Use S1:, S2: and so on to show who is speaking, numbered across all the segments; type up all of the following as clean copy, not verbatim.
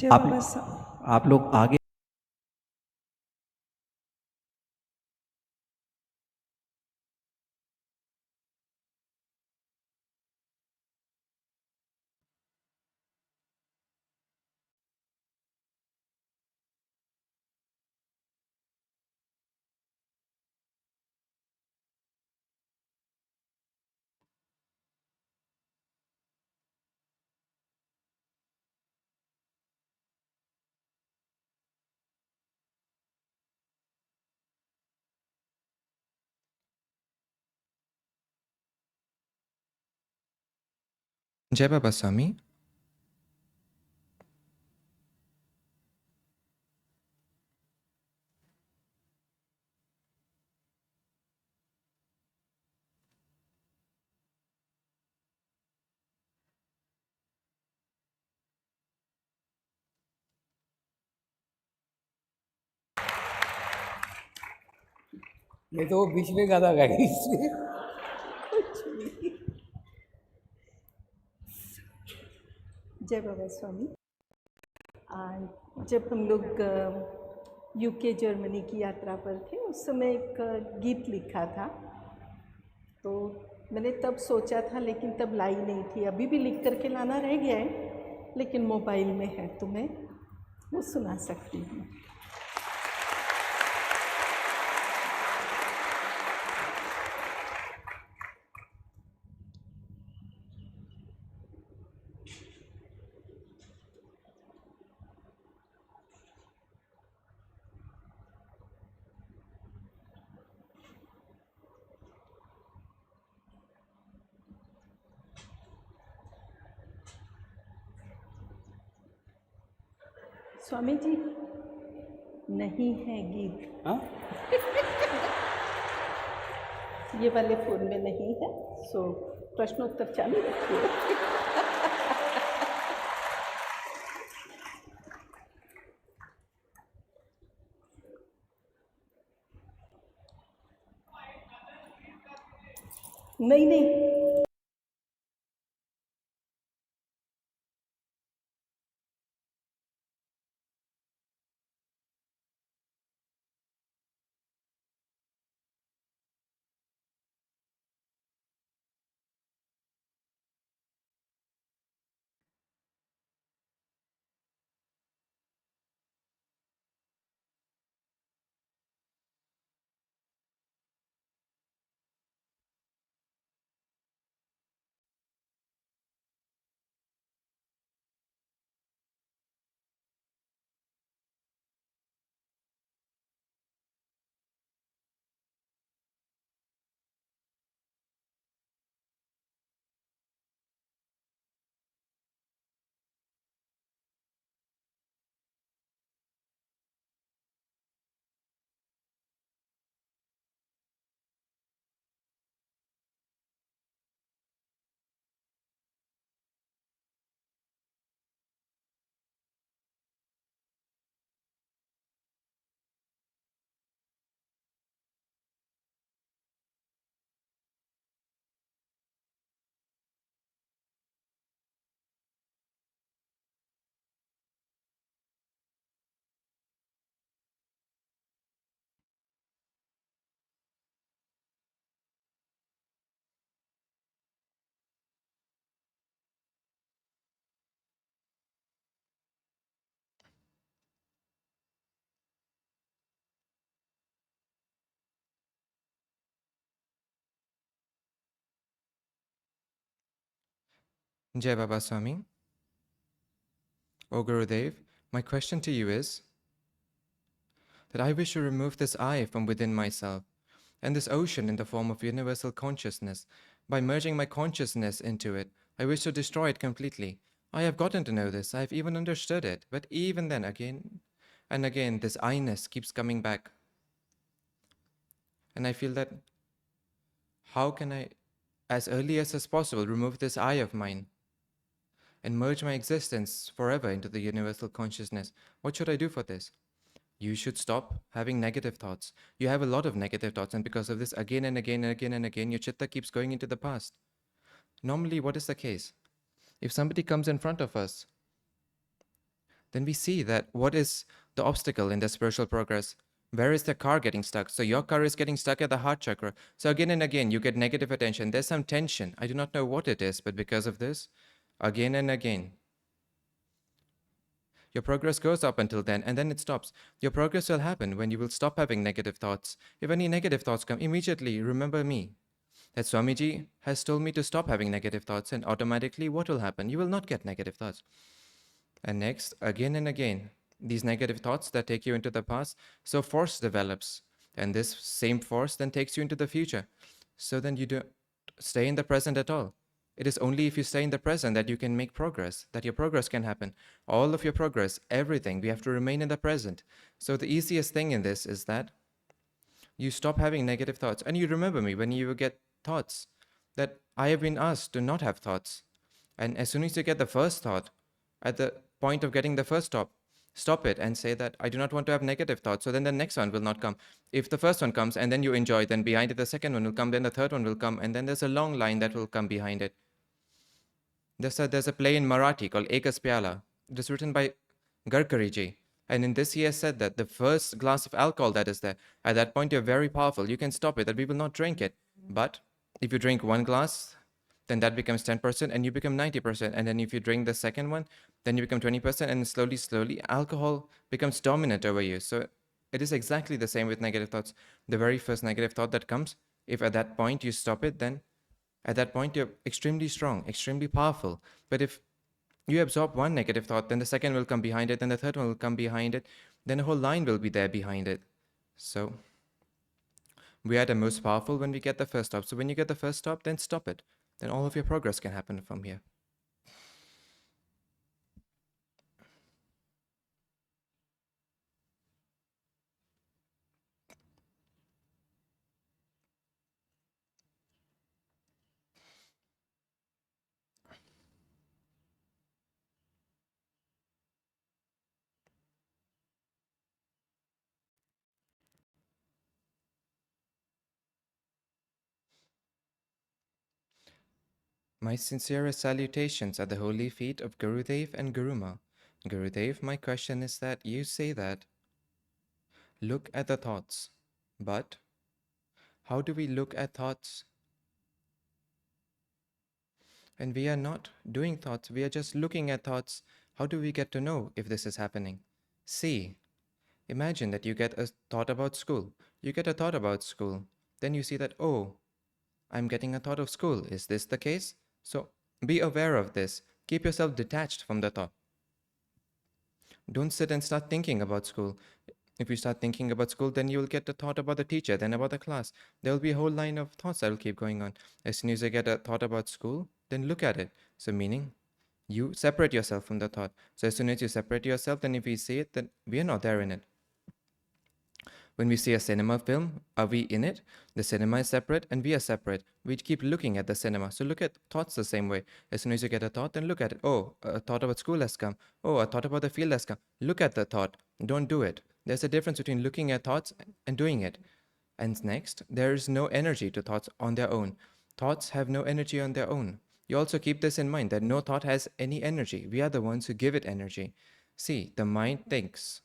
S1: जय
S2: आप
S1: बाबा साहब।
S2: आप लोग आगे
S3: जय बाबा स्वामी।
S4: मैं तो बीच में गाना गाई इसलिए।
S1: जय बाबा स्वामी। जब हम लोग यूके जर्मनी की यात्रा पर थे उस समय एक गीत लिखा था, तो मैंने तब सोचा था लेकिन तब लाई नहीं थी। अभी भी लिख करके लाना रह गया है लेकिन मोबाइल में है, तो मैं वो सुना सकती हूँ। स्वामी जी, नहीं है गीत।
S4: हाँ?
S1: ये वाले फोन में नहीं है, सो प्रश्नोत्तर चालू रखिए। नहीं नहीं,
S3: Jai Baba Swami. O Gurudev, my question to you is that I wish to remove this I from within myself and this ocean in the form of universal consciousness. By merging my consciousness into it, I wish to destroy it completely. I have gotten to know this, I have even understood it, but even then, again and again, this I-ness keeps coming back. And I feel that how can I, as early as possible, remove this I of mine and merge my existence forever into the universal consciousness? What should I do for this? You should stop having negative thoughts. You have a lot of negative thoughts, and because of this, again and again and again and again, your chitta keeps going into the past. Normally, what is the case? If somebody comes in front of us, then we see that what is the obstacle in the spiritual progress? Where is the car getting stuck? So your car is getting stuck at the heart chakra. So again and again, you get negative attention. There's some tension. I do not know what it is, but because of this, again and again, your progress goes up until then, and then it stops. Your progress will happen when you will stop having negative thoughts. If any negative thoughts come, immediately remember me. That Swamiji has told me to stop having negative thoughts, and automatically what will happen? You will not get negative thoughts. And next, again and again, these negative thoughts that take you into the past, so force develops. And this same force then takes you into the future. So then you don't stay in the present at all. It is only if you stay in the present that you can make progress, that your progress can happen. All of your progress, everything, we have to remain in the present. So the easiest thing in this is that you stop having negative thoughts. And you remember me when you get thoughts, that I have been asked to not have thoughts. And as soon as you get the first thought, at the point of getting the first stop it and say that I do not want to have negative thoughts. So then the next one will not come. If the first one comes and then you enjoy, then behind it the second one will come, then the third one will come, and then there's a long line that will come behind it. There's a play in Marathi called Ekas Pyala. It is written by Garkariji. And in this he has said that the first glass of alcohol that is there, at that point you're very powerful. You can stop it, that we will not drink it. But if you drink one glass, then that becomes 10% and you become 90%. And then if you drink the second one, then you become 20%, and slowly, alcohol becomes dominant over you. So it is exactly the same with negative thoughts. The very first negative thought that comes, if at that point you stop it, then at that point you're extremely strong, extremely powerful. But if you absorb one negative thought, then the second will come behind it, then the third one will come behind it, then a whole line will be there behind it. So we are the most powerful when we get the first stop. So when you get the first stop, then stop it. Then all of your progress can happen from here. My sincerest salutations at the holy feet of Gurudev and Guruma. Gurudev, my question is that you say that look at the thoughts, but how do we look at thoughts? And we are not doing thoughts, we are just looking at thoughts. How do we get to know if this is happening? See, imagine that you get a thought about school. You get a thought about school. Then you see that, oh, I'm getting a thought of school. Is this the case? So be aware of this. Keep yourself detached from the thought. Don't sit and start thinking about school. If you start thinking about school, then you will get a thought about the teacher, then about the class. There will be a whole line of thoughts that will keep going on. As soon as you get a thought about school, then look at it. So meaning, you separate yourself from the thought. So as soon as you separate yourself, then if we see it, then we are not there in it. When we see a cinema film, are we in it? The cinema is separate and we are separate. We keep looking at the cinema. So look at thoughts the same way. As soon as you get a thought, then look at it. Oh, a thought about school has come. Oh, a thought about the field has come. Look at the thought. Don't do it. There's a difference between looking at thoughts and doing it. And next, there is no energy to thoughts on their own. Thoughts have no energy on their own. You also keep this in mind that no thought has any energy. We are the ones who give it energy. See, the mind thinks.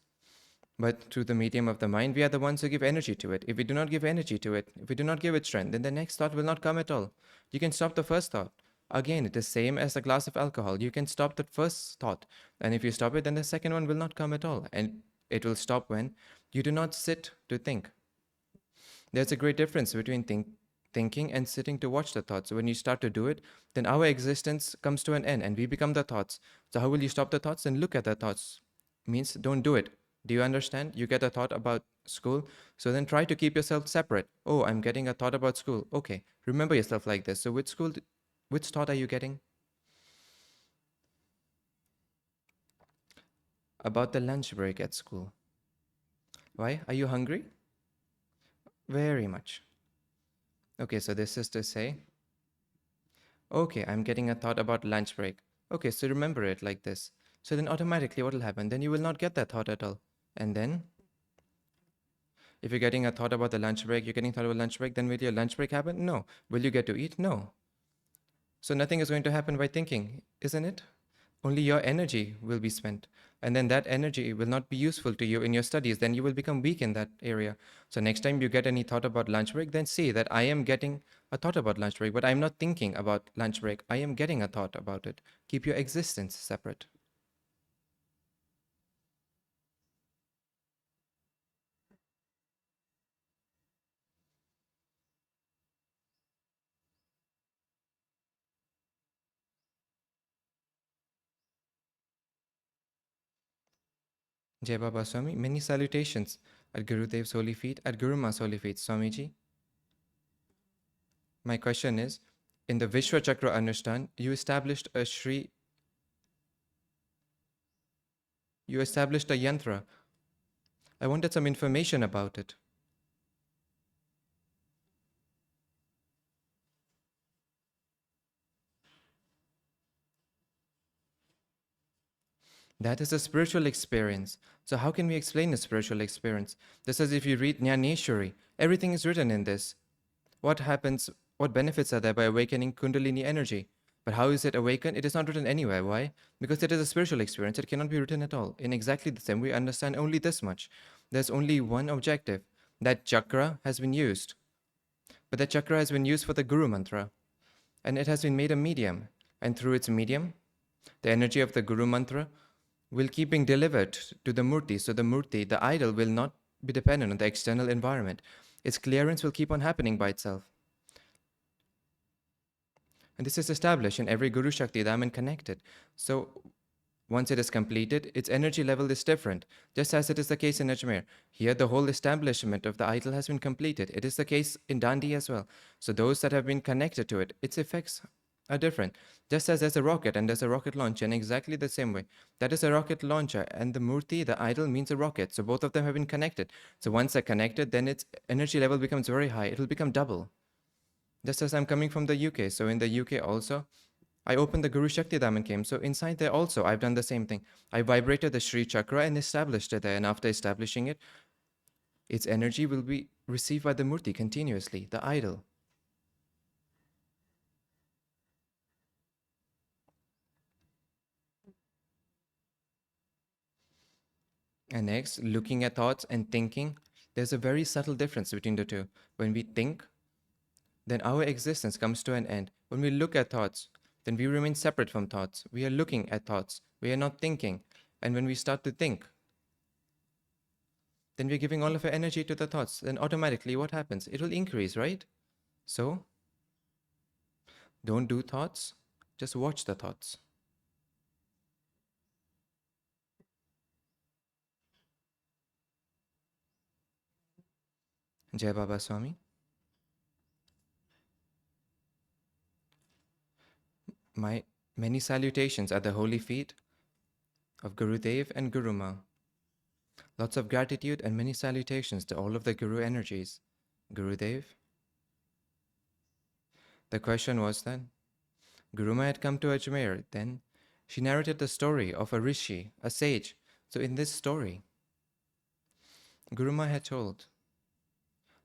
S3: But through the medium of the mind, we are the ones who give energy to it. If we do not give energy to it, if we do not give it strength, then the next thought will not come at all. You can stop the first thought. Again, it is same as a glass of alcohol. You can stop the first thought. And if you stop it, then the second one will not come at all. And it will stop when you do not sit to think. There's a great difference between thinking and sitting to watch the thoughts. So when you start to do it, then our existence comes to an end and we become the thoughts. So how will you stop the thoughts? Then look at the thoughts. Means don't do it. Do you understand? You get a thought about school, so then try to keep yourself separate. Oh, I'm getting a thought about school. Okay, remember yourself like this. So which thought are you getting? About the lunch break at school. Why? Are you hungry? Very much. Okay, so this is to say, okay, I'm getting a thought about lunch break. Okay, so remember it like this. So then automatically what will happen? Then you will not get that thought at all. And then, if you're getting a thought about the lunch break, you're getting thought about lunch break, then will your lunch break happen? No. Will you get to eat? No. So nothing is going to happen by thinking, isn't it? only your energy will be spent. And then that energy will not be useful to you in your studies. Then you will become weak in that area. So next time you get any thought about lunch break, then say that I am getting a thought about lunch break, but I'm not thinking about lunch break. I am getting a thought about it. Keep your existence separate. Jai Baba Swami, many salutations at Gurudev's holy feet, at Guru Ma's holy feet. Swamiji, my question is, in the Vishwa Chakra Anushthan, you established a yantra. I wanted some information about it. That is a spiritual experience. So how can we explain a spiritual experience? Just as if you read Jnaneshwari, everything is written in this. What happens, what benefits are there by awakening Kundalini energy? But how is it awakened? It is not written anywhere. Why? Because it is a spiritual experience. It cannot be written at all. In exactly the same, we understand only this much. There's only one objective. That chakra has been used. But that chakra has been used for the Guru mantra. And it has been made a medium. And through its medium, the energy of the Guru mantra will keep being delivered to the Murti. So the Murti, the idol, will not be dependent on the external environment. Its clearance will keep on happening by itself. And this is established in every Guru Shakti Dham and connected. So once it is completed, its energy level is different, just as it is the case in Ajmer. Here, the whole establishment of the idol has been completed. It is the case in Dandi as well. So those that have been connected to it, its effects are different. Just as there's a rocket and there's a rocket launcher in exactly the same way. That is a rocket launcher, and the Murti, the idol, means a rocket. So both of them have been connected. So once they're connected, then its energy level becomes very high. It will become double. Just as I'm coming from the UK. So in the UK also, I opened the Guru Shakti Dham and came. So inside there also, I've done the same thing. I vibrated the Shree Chakra and established it there. And after establishing it, its energy will be received by the Murti continuously, the idol. And next, looking at thoughts and thinking, there's a very subtle difference between the two. When we think, then our existence comes to an end. When we look at thoughts, then we remain separate from thoughts. We are looking at thoughts. We are not thinking. And when we start to think, then we're giving all of our energy to the thoughts. Then automatically what happens? It will increase, right? So, don't do thoughts, just watch the thoughts. Jai Baba Swami. My many salutations at the holy feet of Gurudev and Guru Ma. Lots of gratitude and many salutations to all of the Guru energies. Gurudev. The question was then, Guru Ma had come to Ajmer. Then she narrated the story of a rishi, a sage. So in this story, Guru Ma had told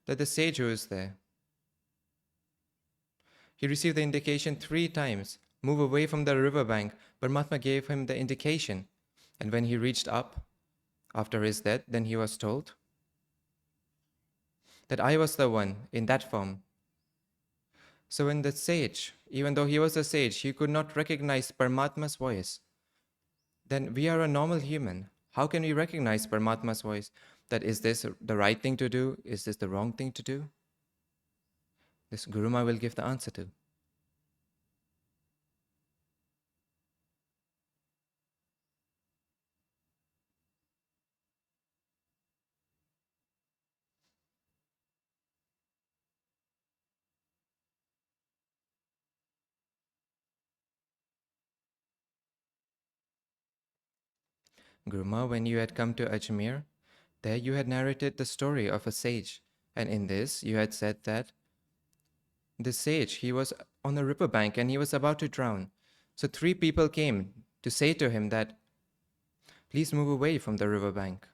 S3: that the sage who is there, he received the indication 3 times, move away from the riverbank. Paramatma gave him the indication. And when he reached up, after his death, then he was told that I was the one in that form. So when the sage, even though he was a sage, he could not recognize Paramatma's voice. Then we are a normal human. How can we recognize Paramatma's voice? That is this the right thing to do? Is this the wrong thing to do? This Guruma will give the answer to. Guruma, when you had come to Ajmer, there you had narrated the story of a sage. And in this, you had said that the sage, he was on a riverbank and he was about to drown. So 3 people came to say to him that, please move away from the riverbank.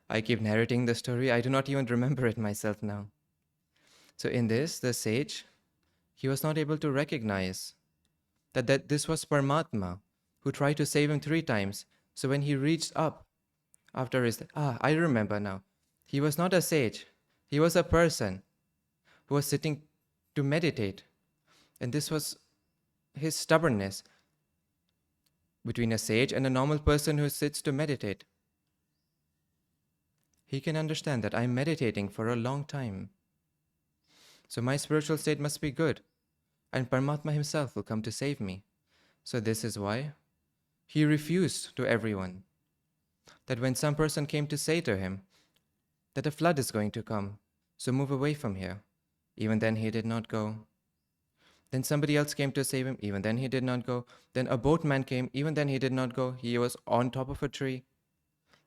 S3: I keep narrating the story. I do not even remember it myself now. So in this, the sage, he was not able to recognize that this was Paramatma who tried to save him 3 times. So when he reached up after his, I remember now. He was not a sage. He was a person who was sitting to meditate. And this was his stubbornness between a sage and a normal person who sits to meditate. He can understand that I'm meditating for a long time. So my spiritual state must be good. And Paramatma himself will come to save me. So this is why he refused to everyone. That when some person came to say to him that a flood is going to come, so move away from here, even then he did not go. Then somebody else came to save him, even then he did not go. Then a boatman came, even then he did not go. He was on top of a tree.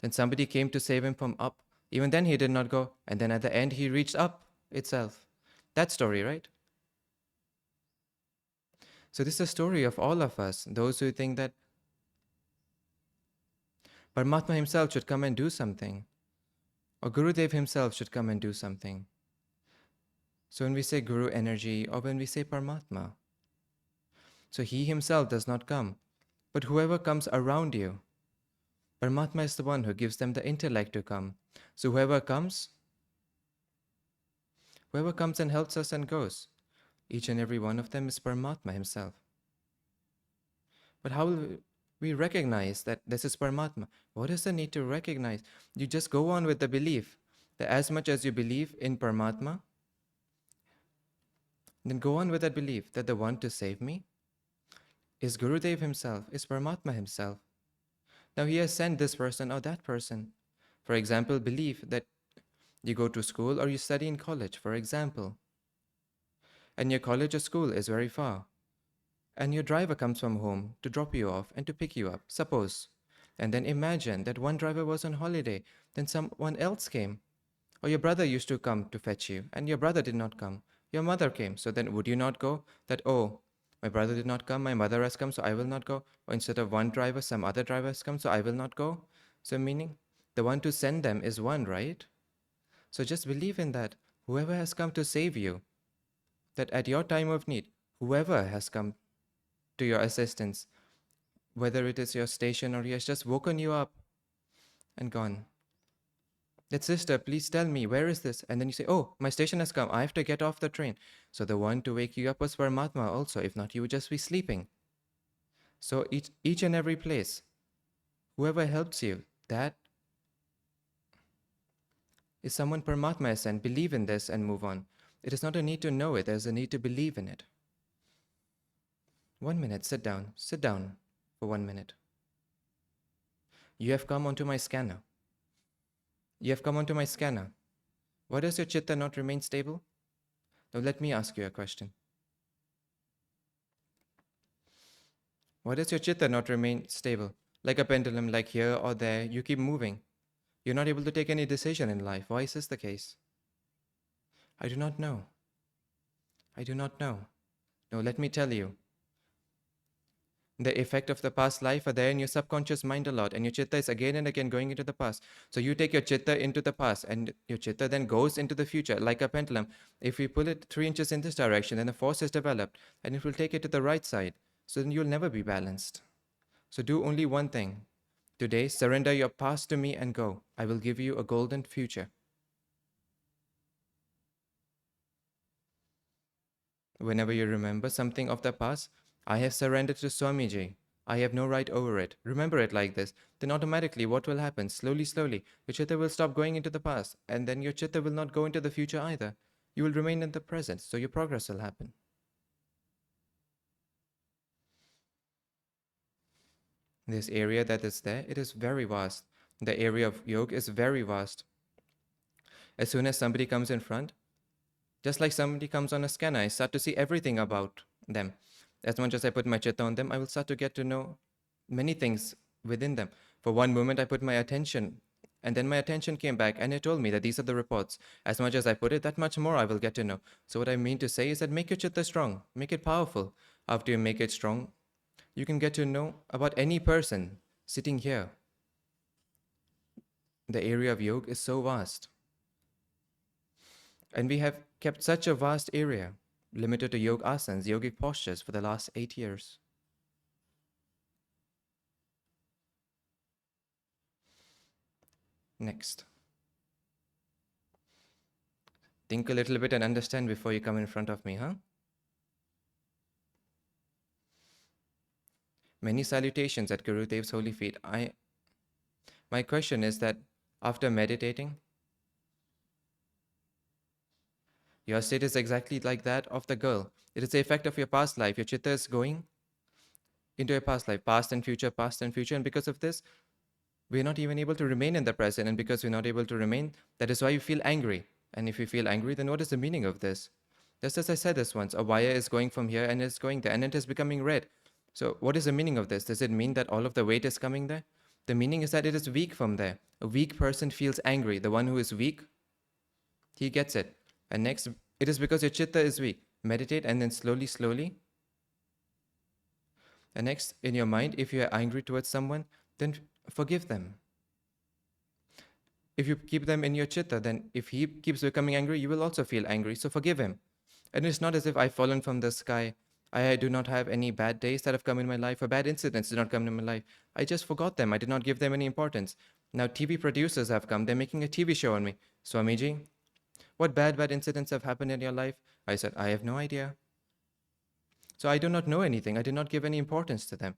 S3: Then somebody came to save him from up, even then he did not go. And then at the end he reached up itself. That story, right? So this is a story of all of us, those who think that Paramatma himself should come and do something, or Gurudev himself should come and do something. So when we say Guru energy, or when we say Paramatma, so he himself does not come, but whoever comes around you, Paramatma is the one who gives them the intellect to come. So whoever comes and helps us and goes, each and every one of them is Paramatma himself. But how will we recognize that this is Paramatma? What is the need to recognize? You just go on with the belief that as much as you believe in Paramatma, then go on with that belief that the one to save me is Gurudev himself, is Paramatma himself. Now he has sent this person or that person. For example, believe that you go to school or you study in college, for example, and your college or school is very far, and your driver comes from home to drop you off and to pick you up, suppose. And then imagine that one driver was on holiday, then someone else came. Or your brother used to come to fetch you, and your brother did not come. Your mother came, so then would you not go? That, oh, my brother did not come, my mother has come, so I will not go. Or instead of one driver, some other driver has come, so I will not go. So meaning, the one to send them is one, right? So just believe in that. Whoever has come to save you, that at your time of need, whoever has come to your assistance, whether it is your station or he has just woken you up and gone. That sister, please tell me, where is this? And then you say, oh, my station has come. I have to get off the train. So the one to wake you up was Paramatma also. If not, you would just be sleeping. So each and every place, whoever helps you, that is someone Paramatma has sent. Believe in this and move on. It is not a need to know it. There's a need to believe in it. 1 minute, sit down. Sit down for 1 minute. You have come onto my scanner. You have come onto my scanner. Why does your chitta not remain stable? Now let me ask you a question. Why does your chitta not remain stable? Like a pendulum, like here or there, you keep moving. You're not able to take any decision in life. Why is this the case? I do not know. I do not know. No, let me tell you. The effect of the past life are there in your subconscious mind a lot, and your chitta is again and again going into the past. So you take your chitta into the past, and your chitta then goes into the future, like a pendulum. If we pull it 3 inches in this direction, then a force is developed, and it will take it to the right side. So then you'll never be balanced. So do only one thing. Today, surrender your past to me and go. I will give you a golden future. Whenever you remember something of the past, I have surrendered to Swamiji. I have no right over it. Remember it like this. Then automatically what will happen? Slowly, your chitta will stop going into the past, and then your chitta will not go into the future either. You will remain in the present, so your progress will happen. This area that is there, it is very vast. The area of yoga is very vast. As soon as somebody comes in front, just like somebody comes on a scanner, I start to see everything about them. As much as I put my chitta on them, I will start to get to know many things within them. For one moment, I put my attention, and then my attention came back, and it told me that these are the reports. As much as I put it, that much more I will get to know. So what I mean to say is that make your chitta strong, make it powerful. After you make it strong, you can get to know about any person sitting here. The area of yoga is so vast. And we have kept such a vast area limited to yoga asanas, yogic postures for the last 8 years. Next. Think a little bit and understand before you come in front of me, huh? Many salutations at Gurudev's holy feet. My question is that after meditating, your state is exactly like that of the girl. It is the effect of your past life. Your chitta is going into a past life, past and future, past and future. And because of this, we're not even able to remain in the present. And because we're not able to remain, that is why you feel angry. And if you feel angry, then what is the meaning of this? Just as I said this once, a wire is going from here and it's going there and it is becoming red. So what is the meaning of this? Does it mean that all of the weight is coming there? The meaning is that it is weak from there. A weak person feels angry. The one who is weak, he gets it. And next, it is because your chitta is weak. Meditate and then slowly, slowly. And next, in your mind, if you are angry towards someone, then forgive them. If you keep them in your chitta, then if he keeps becoming angry, you will also feel angry. So forgive him. And it's not as if I've fallen from the sky. I do not have any bad days that have come in my life or bad incidents did not come in my life. I just forgot them. I did not give them any importance. Now TV producers have come. They're making a TV show on me. Swamiji, what bad incidents have happened in your life? I said, I have no idea. So I do not know anything. I did not give any importance to them.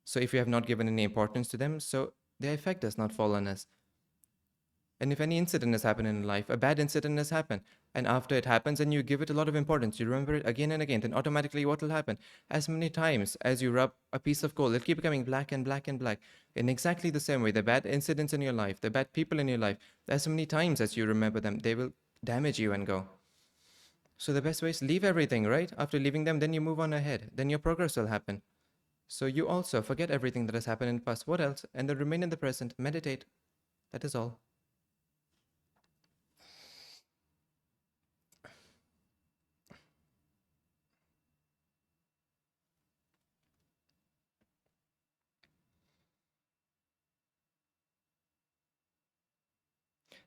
S3: So if you have not given any importance to them, so their effect does not fall on us. And if any incident has happened in life, a bad incident has happened, and after it happens and you give it a lot of importance, you remember it again and again, then automatically what will happen? As many times as you rub a piece of coal, it'll keep becoming black and black and black. In exactly the same way, the bad incidents in your life, the bad people in your life, as many times as you remember them, they will damage you and go. So the best way is leave everything, right? After leaving them, then you move on ahead. Then your progress will happen. So you also forget everything that has happened in the past. What else? And then remain in the present. Meditate. That is all.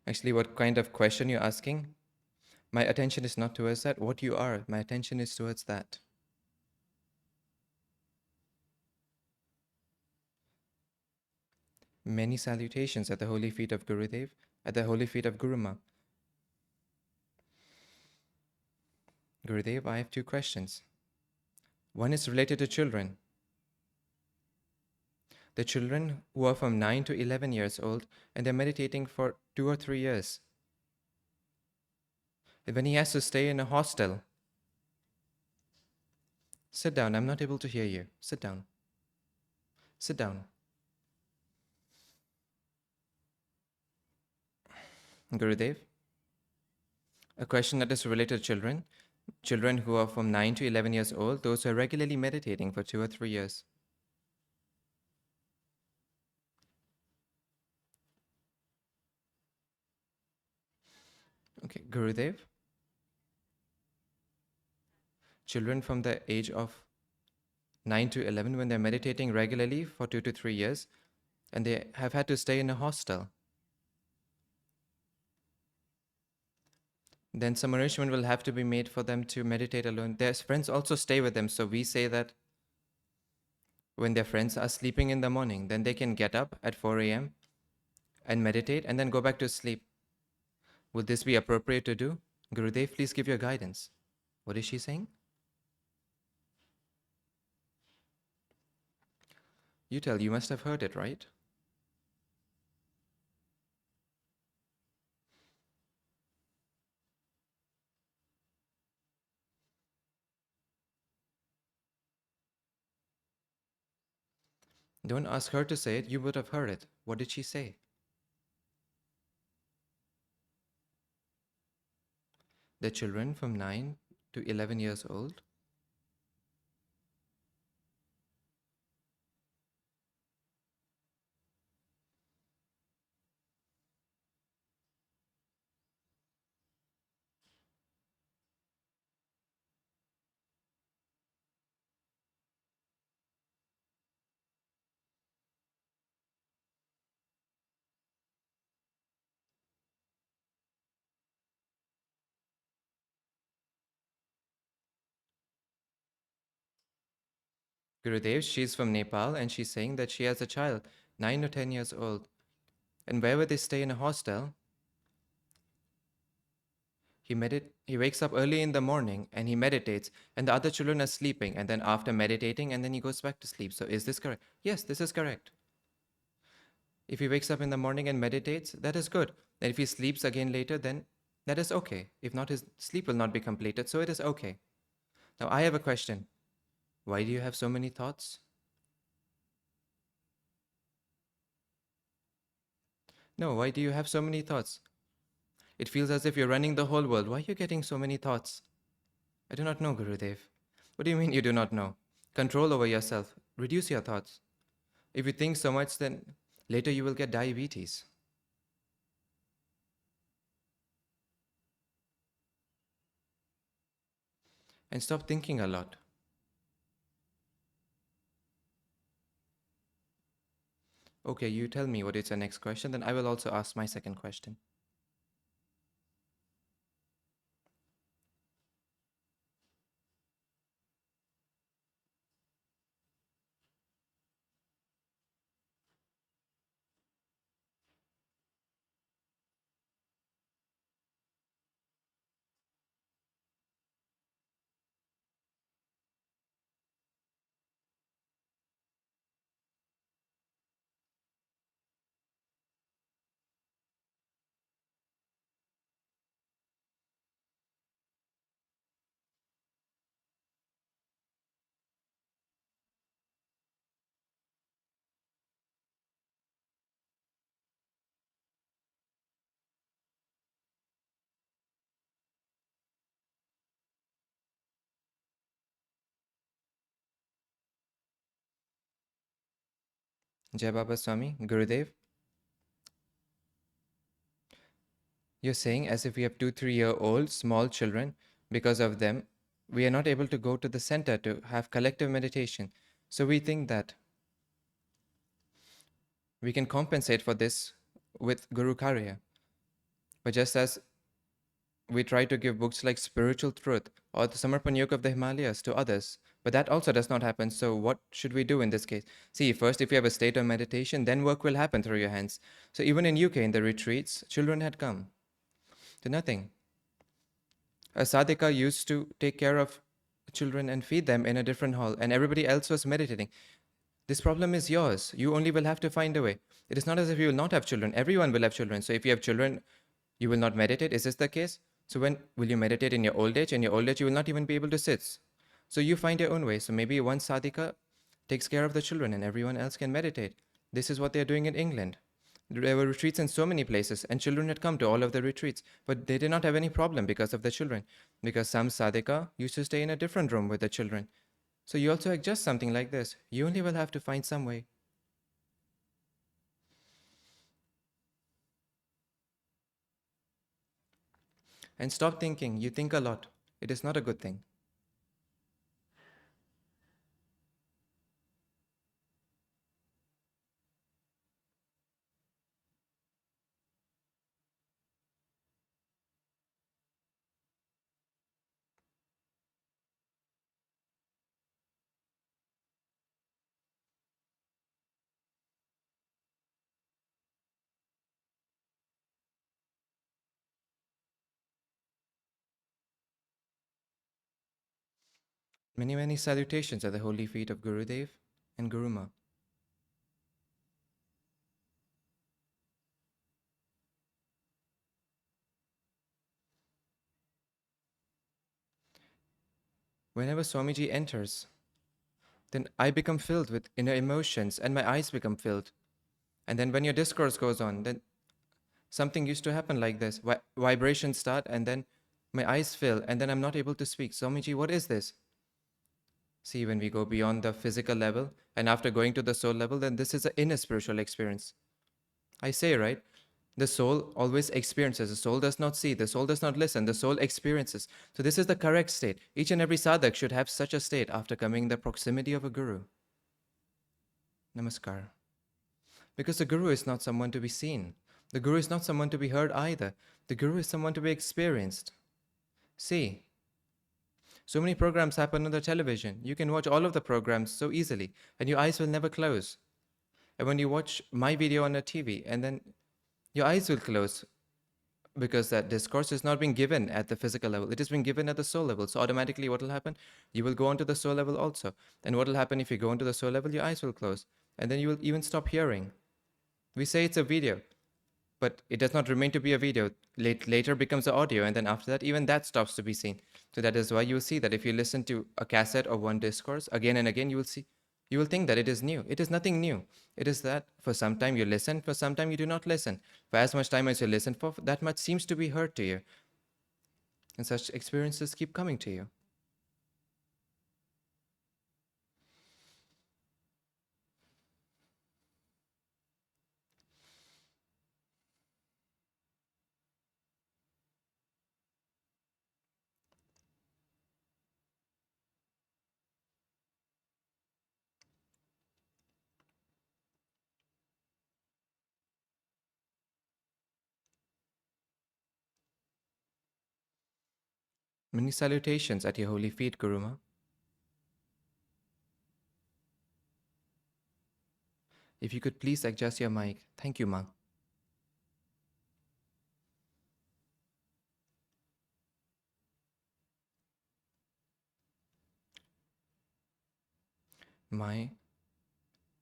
S3: Actually, what kind of question you're asking? My attention is not towards that. What you are, my attention is towards that. Many salutations at the holy feet of Gurudev, at the holy feet of Guruma. Gurudev, I have two questions. One is related to children. The children who are from 9 to 11 years old and they're meditating for 2 or 3 years. And when he has to stay in a hostel, sit down, I'm not able to hear you. Sit down. Sit down. Gurudev, a question that is related to children. Children who are from 9 to 11 years old, those who are regularly meditating for 2 or 3 years. Okay, Gurudev. Children from the age of 9 to 11, when they're meditating regularly for 2 to 3 years, and they have had to stay in a hostel, then some arrangement will have to be made for them to meditate alone. Their friends also stay with them. So we say that when their friends are sleeping in the morning, then they can get up at 4 a.m. and meditate and then go back to sleep. Would this be appropriate to do? Gurudev, please give your guidance. What is she saying? You tell, you must have heard it, right? Don't ask her to say it, you would have heard it. What did she say? The children from 9 to 11 years old. Gurudev, she's from Nepal and she's saying that she has a child, 9 or 10 years old. And wherever they stay in a hostel, he wakes up early in the morning and he meditates, and the other children are sleeping, and then after meditating, and then he goes back to sleep. So is this correct? Yes, this is correct. If he wakes up in the morning and meditates, that is good. And if he sleeps again later, then that is okay. If not, his sleep will not be completed, so it is okay. Now I have a question. Why do you have so many thoughts? No, why do you have so many thoughts? It feels as if you're running the whole world. Why are you getting so many thoughts? I do not know, Gurudev. What do you mean you do not know? Control over yourself. Reduce your thoughts. If you think so much, then later you will get diabetes. And stop thinking a lot. Okay, you tell me what is the next question, then I will also ask my second question. Jai Baba Swami, Gurudev, you're saying as if we have 2-3-year-old small children, because of them, we are not able to go to the center to have collective meditation. So we think that we can compensate for this with Guru Karya. But just as we try to give books like Spiritual Truth or the Samapan Yoga of the Himalayas to others, but that also does not happen. So what should we do in this case? See, first, if you have a state of meditation, then work will happen through your hands. So even in UK, in the retreats, children had come to nothing. A sadhika used to take care of children and feed them in a different hall, and everybody else was meditating. This problem is yours. You only will have to find a way. It is not as if you will not have children. Everyone will have children. So if you have children, you will not meditate. Is this the case? So when will you meditate in your old age? In your old age, you will not even be able to sit. So you find your own way. So maybe one sadhika takes care of the children and everyone else can meditate. This is what they are doing in England. There were retreats in so many places, and children had come to all of the retreats, but they did not have any problem because of the children, because some sadhika used to stay in a different room with the children. So you also adjust something like this. You only will have to find some way. And stop thinking. You think a lot. It is not a good thing. Many, many salutations at the holy feet of Gurudev and Guruma. Whenever Swamiji enters, then I become filled with inner emotions and my eyes become filled. And then when your discourse goes on, then something used to happen like this. Vibrations start and then my eyes fill and then I'm not able to speak. Swamiji, what is this? See, when we go beyond the physical level and after going to the soul level, then this is an inner spiritual experience. I say, right? The soul always experiences. The soul does not see. The soul does not listen. The soul experiences. So this is the correct state. Each and every sadhak should have such a state after coming in the proximity of a guru. Namaskar. Because the guru is not someone to be seen. The guru is not someone to be heard either. The guru is someone to be experienced. See, So many programs happen on the television. You can watch all of the programs so easily, and your eyes will never close. And when you watch my video on a TV, and then your eyes will close because that discourse is not being given at the physical level. It is being given at the soul level. So automatically what will happen? You will go on to the soul level also. And what will happen if you go into the soul level? Your eyes will close. And then you will even stop hearing. We say it's a video, but it does not remain to be a video. Later becomes an audio, and then after that, even that stops to be seen. So that is why you will see that if you listen to a cassette of one discourse again and again, you will think that it is new. It is nothing new. It is that for some time you listen, for some time you do not listen. For as much time as you listen for, that much seems to be heard to you. And such experiences keep coming to you. Many salutations at your holy feet, Guruma. If you could please adjust your mic. Thank you, Ma. My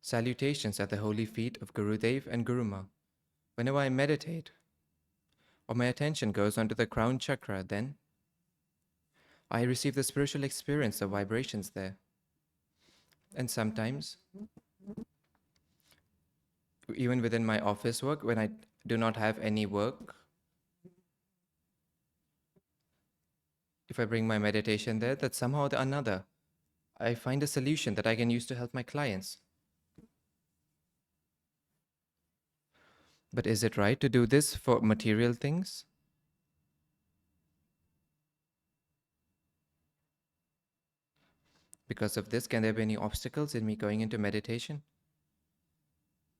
S3: salutations at the holy feet of Gurudev and Guruma. Whenever I meditate, or my attention goes onto the crown chakra, then I receive the spiritual experience of vibrations there. And sometimes, even within my office work, when I do not have any work, if I bring my meditation there, that somehow or another, I find a solution that I can use to help my clients. But is it right to do this for material things? Because of this, can there be any obstacles in me going into meditation?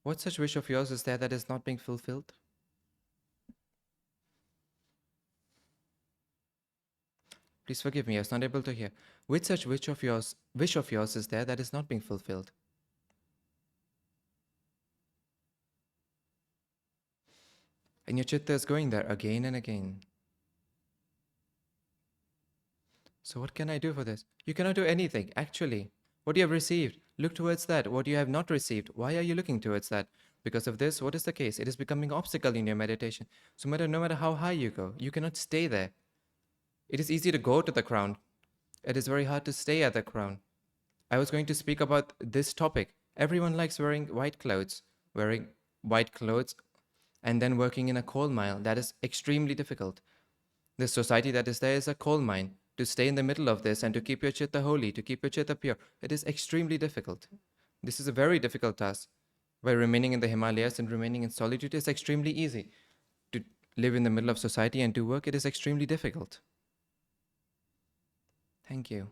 S3: What such wish of yours is there that is not being fulfilled? Please forgive me, I was not able to hear. Which such wish of yours is there that is not being fulfilled? And your chitta is going there again and again. So what can I do for this? You cannot do anything, actually. What you have received, look towards that. What you have not received, why are you looking towards that? Because of this, what is the case? It is becoming an obstacle in your meditation. So no matter how high you go, you cannot stay there. It is easy to go to the crown. It is very hard to stay at the crown. I was going to speak about this topic. Everyone likes wearing white clothes, and then working in a coal mine. That is extremely difficult. The society that is there is a coal mine. To stay in the middle of this and to keep your chitta holy, to keep your chitta pure, it is extremely difficult. This is a very difficult task. By remaining in the Himalayas and remaining in solitude, it is extremely easy. To live in the middle of society and do work, it is extremely difficult. Thank you.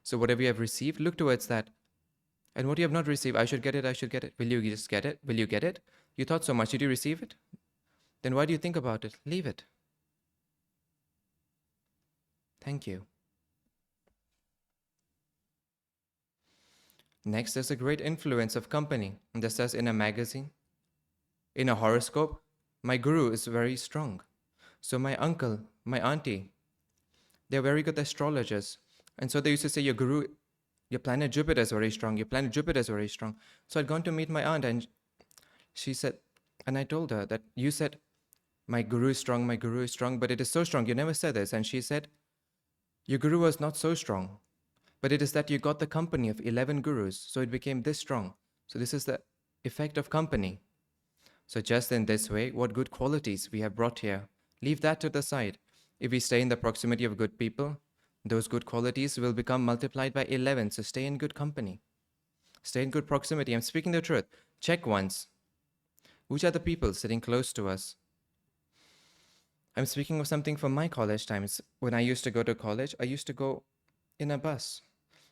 S3: So whatever you have received, look towards that. And what you have not received, I should get it. Will you just get it? Will you get it? You thought so much. Did you receive it? Then why do you think about it? Leave it. Thank you. Next, there's a great influence of company. Just as in a magazine, in a horoscope, my guru is very strong. So my uncle, my auntie, they're very good astrologers. And so they used to say, your guru, your planet Jupiter is very strong. Your planet Jupiter is very strong. So I'd gone to meet my aunt and she said, and I told her that you said, my guru is strong, but it is so strong. You never said this. And she said, your guru was not so strong, but it is that you got the company of 11 gurus, so it became this strong. So this is the effect of company. So just in this way, what good qualities we have brought here, leave that to the side. If we stay in the proximity of good people, those good qualities will become multiplied by 11. So stay in good company. Stay in good proximity. I'm speaking the truth. Check once. Which are the people sitting close to us? I'm speaking of something from my college times. When I used to go to college, I used to go in a bus.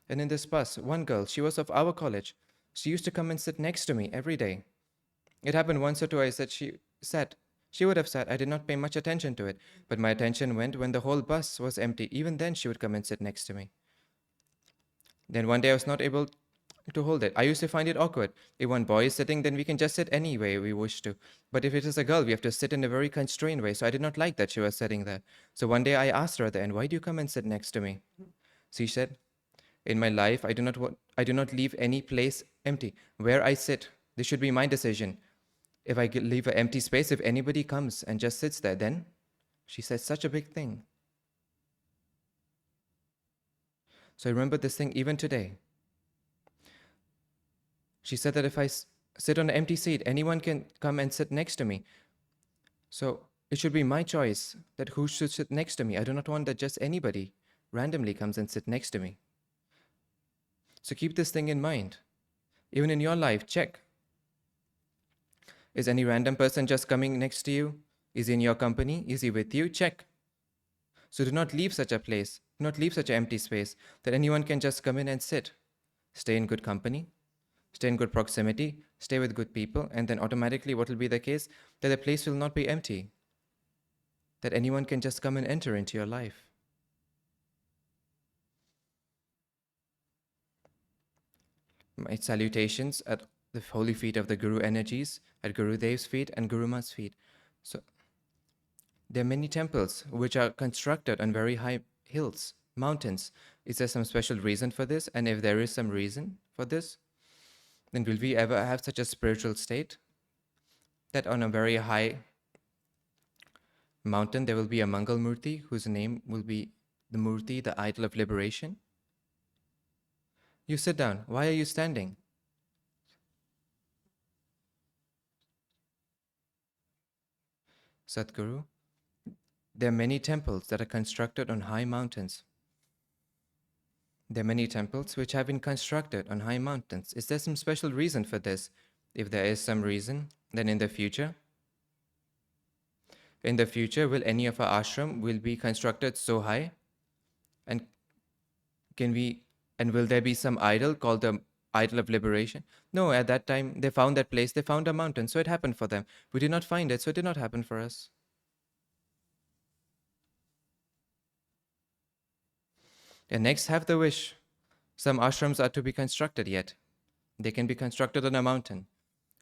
S3: And in this bus, one girl, she was of our college. She used to come and sit next to me every day. It happened once or twice that she She would have said, I did not pay much attention to it, but my attention went when the whole bus was empty. Even then, she would come and sit next to me. Then one day I was not able to hold it. I used to find it awkward. If one boy is sitting, then we can just sit any way we wish to. But if it is a girl, we have to sit in a very constrained way. So I did not like that she was sitting there. So one day I asked her at the end, why do you come and sit next to me? She said, in my life, I do not leave any place empty. Where I sit, this should be my decision. If I leave an empty space, if anybody comes and just sits there, then she said such a big thing. So I remember this thing even today. She said that if I sit on an empty seat, anyone can come and sit next to me. So it should be my choice that who should sit next to me. I do not want that just anybody randomly comes and sit next to me. So keep this thing in mind. Even in your life, check. Is any random person just coming next to you? Is he in your company? Is he with you? Check. So do not leave such a place. Do not leave such an empty space that anyone can just come in and sit. Stay in good company. Stay in good proximity, stay with good people, and then automatically what will be the case? That the place will not be empty. That anyone can just come and enter into your life. My salutations at the holy feet of the Guru energies, at Gurudev's feet and Guru Ma's feet. So there are many temples which are constructed on very high hills, mountains. Is there some special reason for this? And if there is some reason for this, then will we ever have such a spiritual state that on a very high mountain there will be a Mangal Murti whose name will be the Murti, the idol of liberation? You sit down. Why are you standing? Sadhguru, there are many temples that are constructed on high mountains. There are many temples which have been constructed on high mountains. Is there some special reason for this? If there is some reason, then in the future, will any of our ashram will be constructed so high? And will there be some idol called the idol of liberation? No, at that time they found that place, they found a mountain, so it happened for them. We did not find it, so it did not happen for us. And next, have the wish. Some ashrams are to be constructed yet. They can be constructed on a mountain.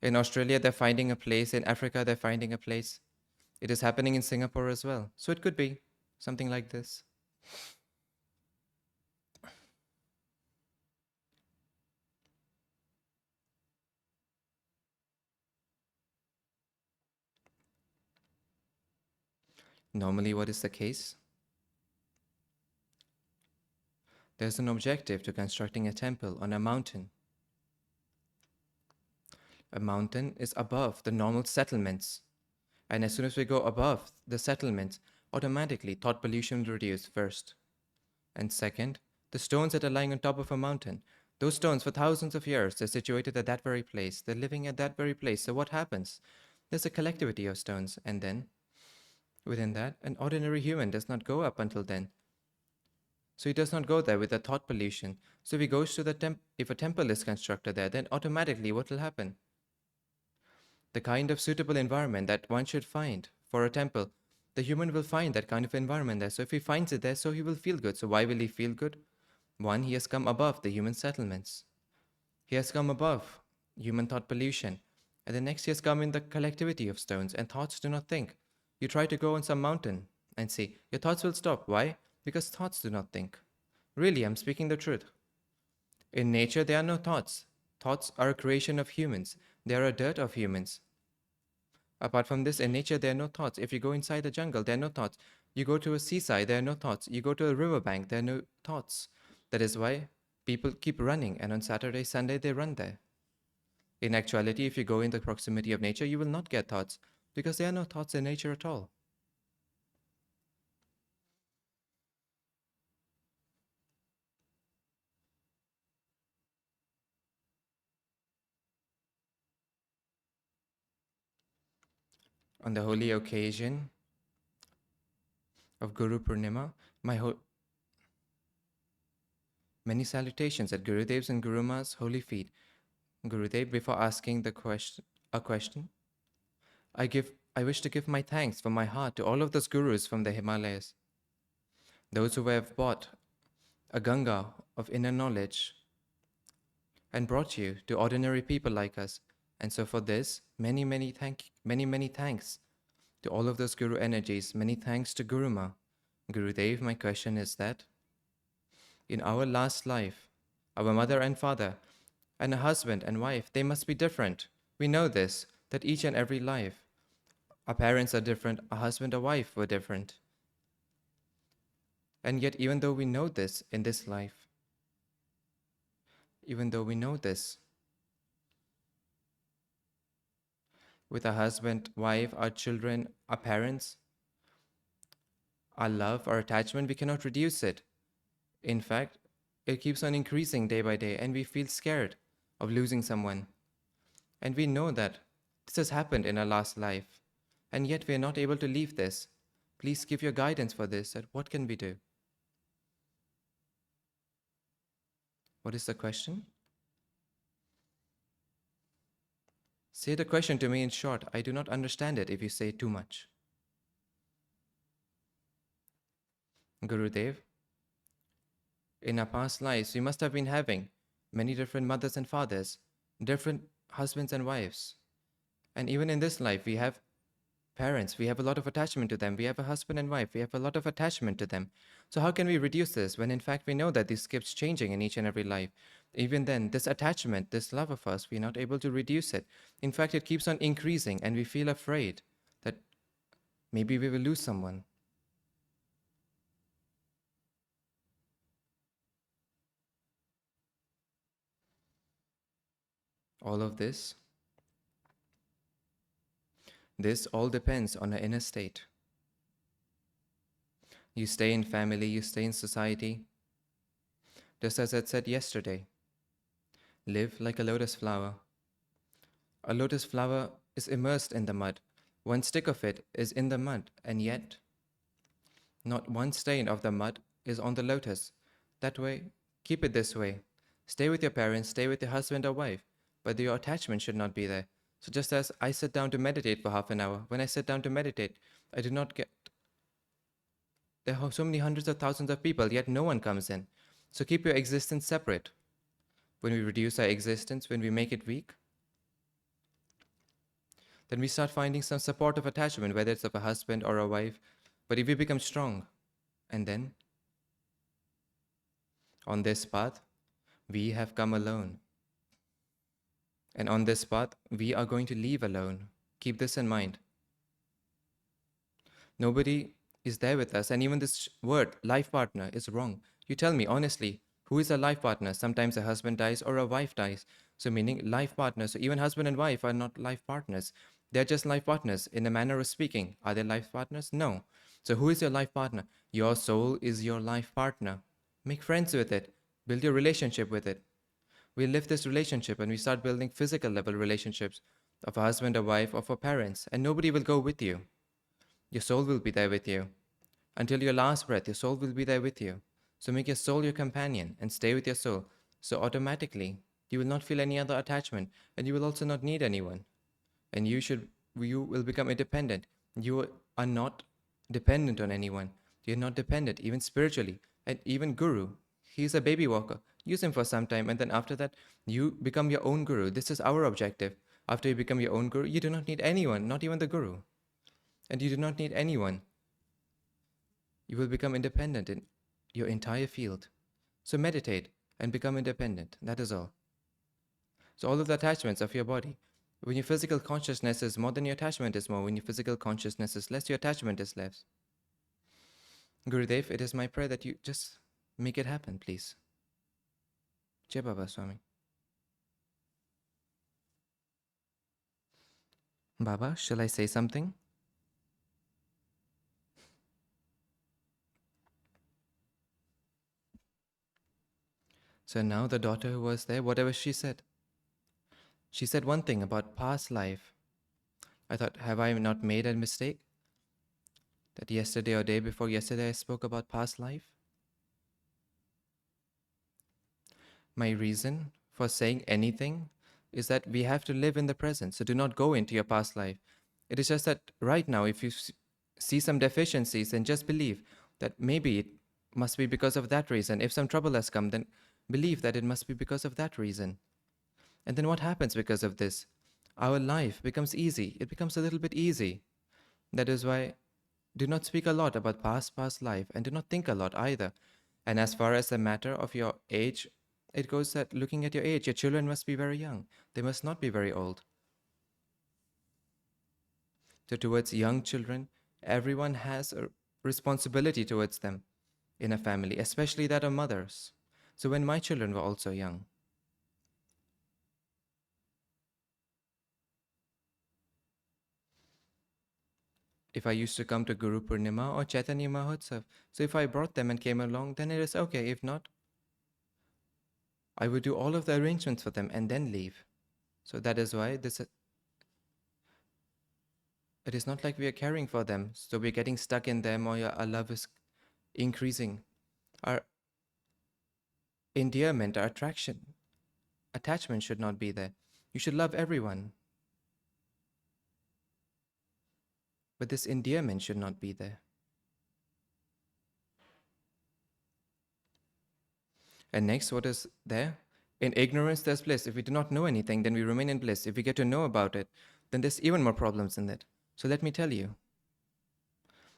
S3: In Australia, they're finding a place. In Africa, they're finding a place. It is happening in Singapore as well. So it could be something like this. Normally, what is the case? There's an objective to constructing a temple on a mountain. A mountain is above the normal settlements. And as soon as we go above the settlements, automatically thought pollution will reduce first. And second, the stones that are lying on top of a mountain, those stones for thousands of years, they're situated at that very place. They're living at that very place. So what happens? There's a collectivity of stones. And then, within that, an ordinary human does not go up until then. So he does not go there with the thought pollution. So if he goes to the if a temple is constructed there, then automatically what will happen? The kind of suitable environment that one should find for a temple, the human will find that kind of environment there. So if he finds it there, so he will feel good. So why will he feel good? One, he has come above the human settlements. He has come above human thought pollution. And the next, he has come in the collectivity of stones, and thoughts do not think. You try to go on some mountain and see, your thoughts will stop. Why? Because thoughts do not think. Really, I'm speaking the truth. In nature, there are no thoughts. Thoughts are a creation of humans. They are a dirt of humans. Apart from this, in nature, there are no thoughts. If you go inside the jungle, there are no thoughts. You go to a seaside, there are no thoughts. You go to a riverbank, there are no thoughts. That is why people keep running, and on Saturday, Sunday, they run there. In actuality, if you go in the proximity of nature, you will not get thoughts, because there are no thoughts in nature at all. On the holy occasion of Guru Purnima, many salutations at Gurudev's and Guru Ma's holy feet. Gurudev, before asking a question, I give I wish to give my thanks from my heart to all of those gurus from the Himalayas, those who have brought a Ganga of inner knowledge and brought you to ordinary people like us. And so for this, many thanks to all of those guru energies. Many thanks to Guruma. Gurudev, my question is that in our last life, our mother and father, and a husband and wife, they must be different. We know this, that each and every life, our parents are different, our husband or wife were different. And yet, even though we know this in this life, even though we know this, with our husband, wife, our children, our parents, our love, our attachment, we cannot reduce it. In fact, it keeps on increasing day by day, and we feel scared of losing someone. And we know that this has happened in our last life, and yet we are not able to leave this. Please give your guidance for this, that what can we do? What is the question? Say the question to me in short. I do not understand it if you say too much. Gurudev, in our past lives, we must have been having many different mothers and fathers, different husbands and wives. And even in this life, we have parents, we have a lot of attachment to them. We have a husband and wife, we have a lot of attachment to them. So how can we reduce this when in fact we know that this keeps changing in each and every life? Even then, this attachment, this love of us, we're not able to reduce it. In fact, it keeps on increasing, and we feel afraid that maybe we will lose someone. All of this all depends on our inner state. You stay in family, you stay in society. Just as I said yesterday, live like a lotus flower. A lotus flower is immersed in the mud. One stick of it is in the mud, and yet not one stain of the mud is on the lotus. That way, keep it this way. Stay with your parents, stay with your husband or wife, but your attachment should not be there. So just as I sit down to meditate for half an hour, when I sit down to meditate, I do not get... There are so many hundreds of thousands of people, yet no one comes in. So keep your existence separate. When we reduce our existence, when we make it weak, then we start finding some supportive attachment, whether it's of a husband or a wife. But if we become strong, and then, on this path, we have come alone. And on this path, we are going to leave alone. Keep this in mind. Nobody is there with us, and even this word, life partner, is wrong. You tell me honestly, who is a life partner? Sometimes a husband dies or a wife dies. So meaning life partner. So even husband and wife are not life partners. They're just life partners in a manner of speaking. Are they life partners? No. So who is your life partner? Your soul is your life partner. Make friends with it. Build your relationship with it. We live this relationship and we start building physical level relationships of a husband or wife or for parents, and nobody will go with you. Your soul will be there with you. Until your last breath, your soul will be there with you. So make your soul your companion and stay with your soul. So automatically, you will not feel any other attachment, and you will also not need anyone. And you will become independent. You are not dependent on anyone. You're not dependent, even spiritually. And even Guru, he's a baby walker. Use him for some time, and then after that, you become your own Guru. This is our objective. After you become your own Guru, you do not need anyone, not even the Guru. And you do not need anyone. You will become independent in your entire field. So meditate and become independent. That is all. So all of the attachments of your body, when your physical consciousness is more, then your attachment is more. When your physical consciousness is less, your attachment is less. Gurudev, it is my prayer that you just make it happen, please. Jai Baba Swami. Baba, shall I say something? So now the daughter who was there, whatever she said one thing about past life. I thought, have I not made a mistake? That yesterday or day before yesterday I spoke about past life? My reason for saying anything is that we have to live in the present. So do not go into your past life. It is just that right now, if you see some deficiencies, then just believe that maybe it must be because of that reason. If some trouble has come, then believe that it must be because of that reason. And then what happens because of this? Our life becomes easy. It becomes a little bit easy. That is why do not speak a lot about past life, and do not think a lot either. And as far as the matter of your age, it goes that looking at your age, your children must be very young. They must not be very old. So towards young children, everyone has a responsibility towards them in a family, especially that of mothers. So when my children were also young, if I used to come to Guru Purnima or Chaitanya Mahotsav, so if I brought them and came along, then it is okay. If not, I would do all of the arrangements for them and then leave. So that is why it is not like we are caring for them, so we're getting stuck in them, or our love is increasing. Our endearment, our attachment should not be there. You should love everyone. But this endearment should not be there. And next, what is there? In ignorance, there's bliss. If we do not know anything, then we remain in bliss. If we get to know about it, then there's even more problems in it. So let me tell you.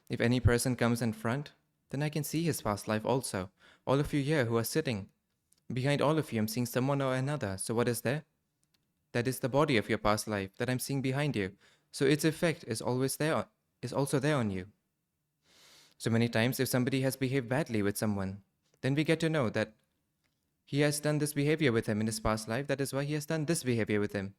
S3: If any person comes in front, then I can see his past life also. All of you here who are sitting, behind all of you, I'm seeing someone or another. So what is there? That is the body of your past life that I'm seeing behind you. So its effect is always there, is also there on you. So many times, if somebody has behaved badly with someone, then we get to know that he has done this behavior with him in his past life. That is why he has done this behavior with him.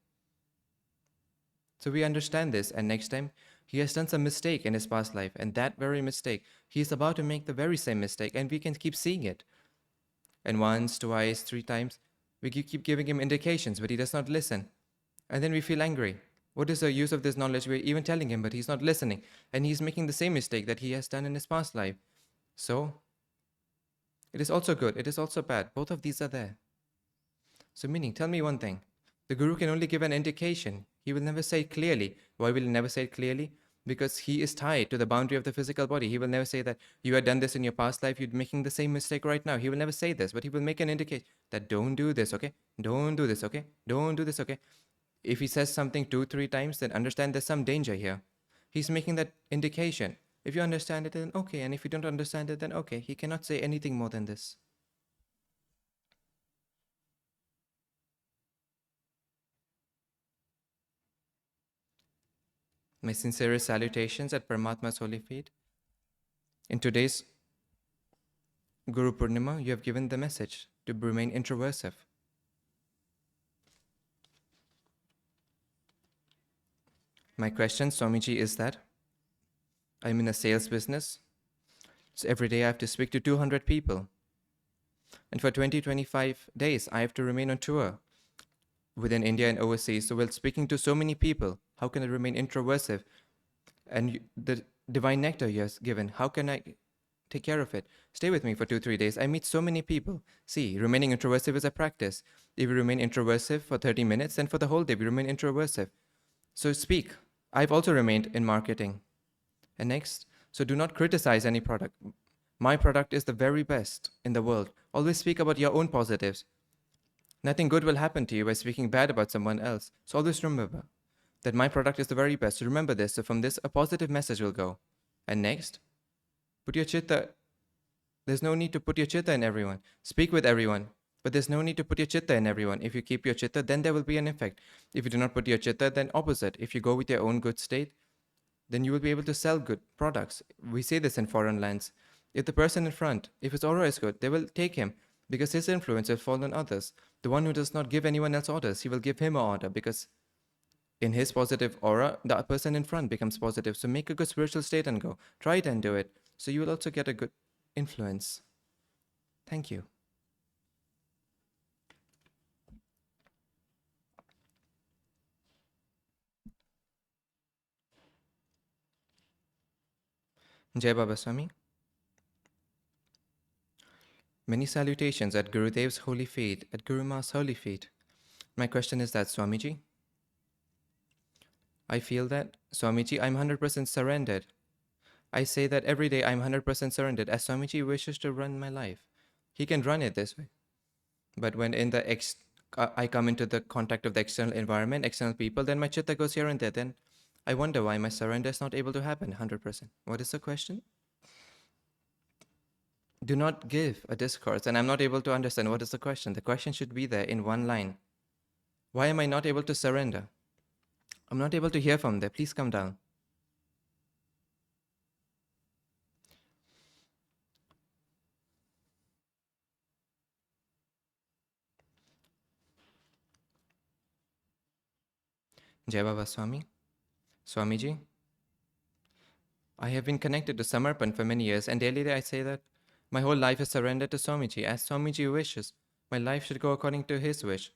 S3: So we understand this, and next time, he has done some mistake in his past life, and that very mistake, he is about to make the very same mistake, and we can keep seeing it. And once, twice, 3 times, we keep giving him indications, but he does not listen. And then we feel angry. What is the use of this knowledge? We're even telling him, but he's not listening. And he's making the same mistake that he has done in his past life. So, it is also good, it is also bad. Both of these are there. So meaning, tell me one thing. The Guru can only give an indication. He will never say it clearly. Why will he never say it clearly? Because he is tied to the boundary of the physical body. He will never say that you had done this in your past life, you're making the same mistake right now. He will never say this, but he will make an indication that don't do this, okay? Don't do this, okay? Don't do this, okay? If he says something 2-3 times, then understand there's some danger here. He's making that indication. If you understand it, then okay. And if you don't understand it, then okay. He cannot say anything more than this. My sincerest salutations at Paramatma's holy feet. In today's Guru Purnima, you have given the message to remain introversive. My question, Swamiji, is that I'm in a sales business. So every day I have to speak to 200 people. And for 20-25 days, I have to remain on tour within India and overseas. So while speaking to so many people, how can I remain introversive? And the divine nectar you have given, how can I take care of it? Stay with me for 2-3 days. I meet so many people. See, remaining introversive is a practice. If you remain introversive for 30 minutes, then for the whole day, we remain introversive. So speak. I've also remained in marketing. And next, so do not criticize any product. My product is the very best in the world. Always speak about your own positives. Nothing good will happen to you by speaking bad about someone else. So always remember that my product is the very best. Remember this. So from this, a positive message will go. And next, put your chitta. There's no need to put your chitta in everyone. Speak with everyone. But there's no need to put your chitta in everyone. If you keep your chitta, then there will be an effect. If you do not put your chitta, then opposite. If you go with your own good state, then you will be able to sell good products. We say this in foreign lands. If the person in front, if his aura is good, they will take him because his influence will fall on others. The one who does not give anyone else orders, he will give him an order because in his positive aura, the person in front becomes positive. So make a good spiritual state and go. Try it and do it. So you will also get a good influence. Thank you. Jai Baba Swami. Many salutations at Gurudev's holy feet, at Guru Ma's holy feet. My question is that, Swamiji, I feel that, Swamiji, I'm 100% surrendered. I say that every day I'm 100% surrendered as Swamiji wishes to run my life. He can run it this way. But when I come into the contact of the external environment, external people, then my chitta goes here and there. Then I wonder why my surrender is not able to happen 100%. What is the question? Do not give a discourse, and I'm not able to understand what is the question. The question should be there in one line. Why am I not able to surrender? I'm not able to hear from there. Please come down. Jai Baba Swami. Swamiji, I have been connected to Samapan for many years, and daily I say that my whole life is surrendered to Swamiji. As Swamiji wishes, my life should go according to his wish.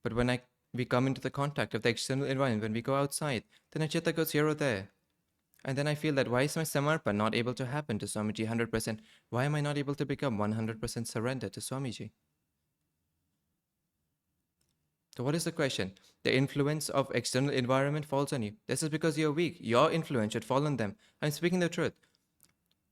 S3: But when we come into the contact of the external environment, when we go outside, then our chitta goes here or there. And then I feel that why is my Samarpan not able to happen to Swamiji 100%? Why am I not able to become 100% surrendered to Swamiji? So what is the question? The influence of external environment falls on you. This is because you're weak. Your influence should fall on them. I'm speaking the truth.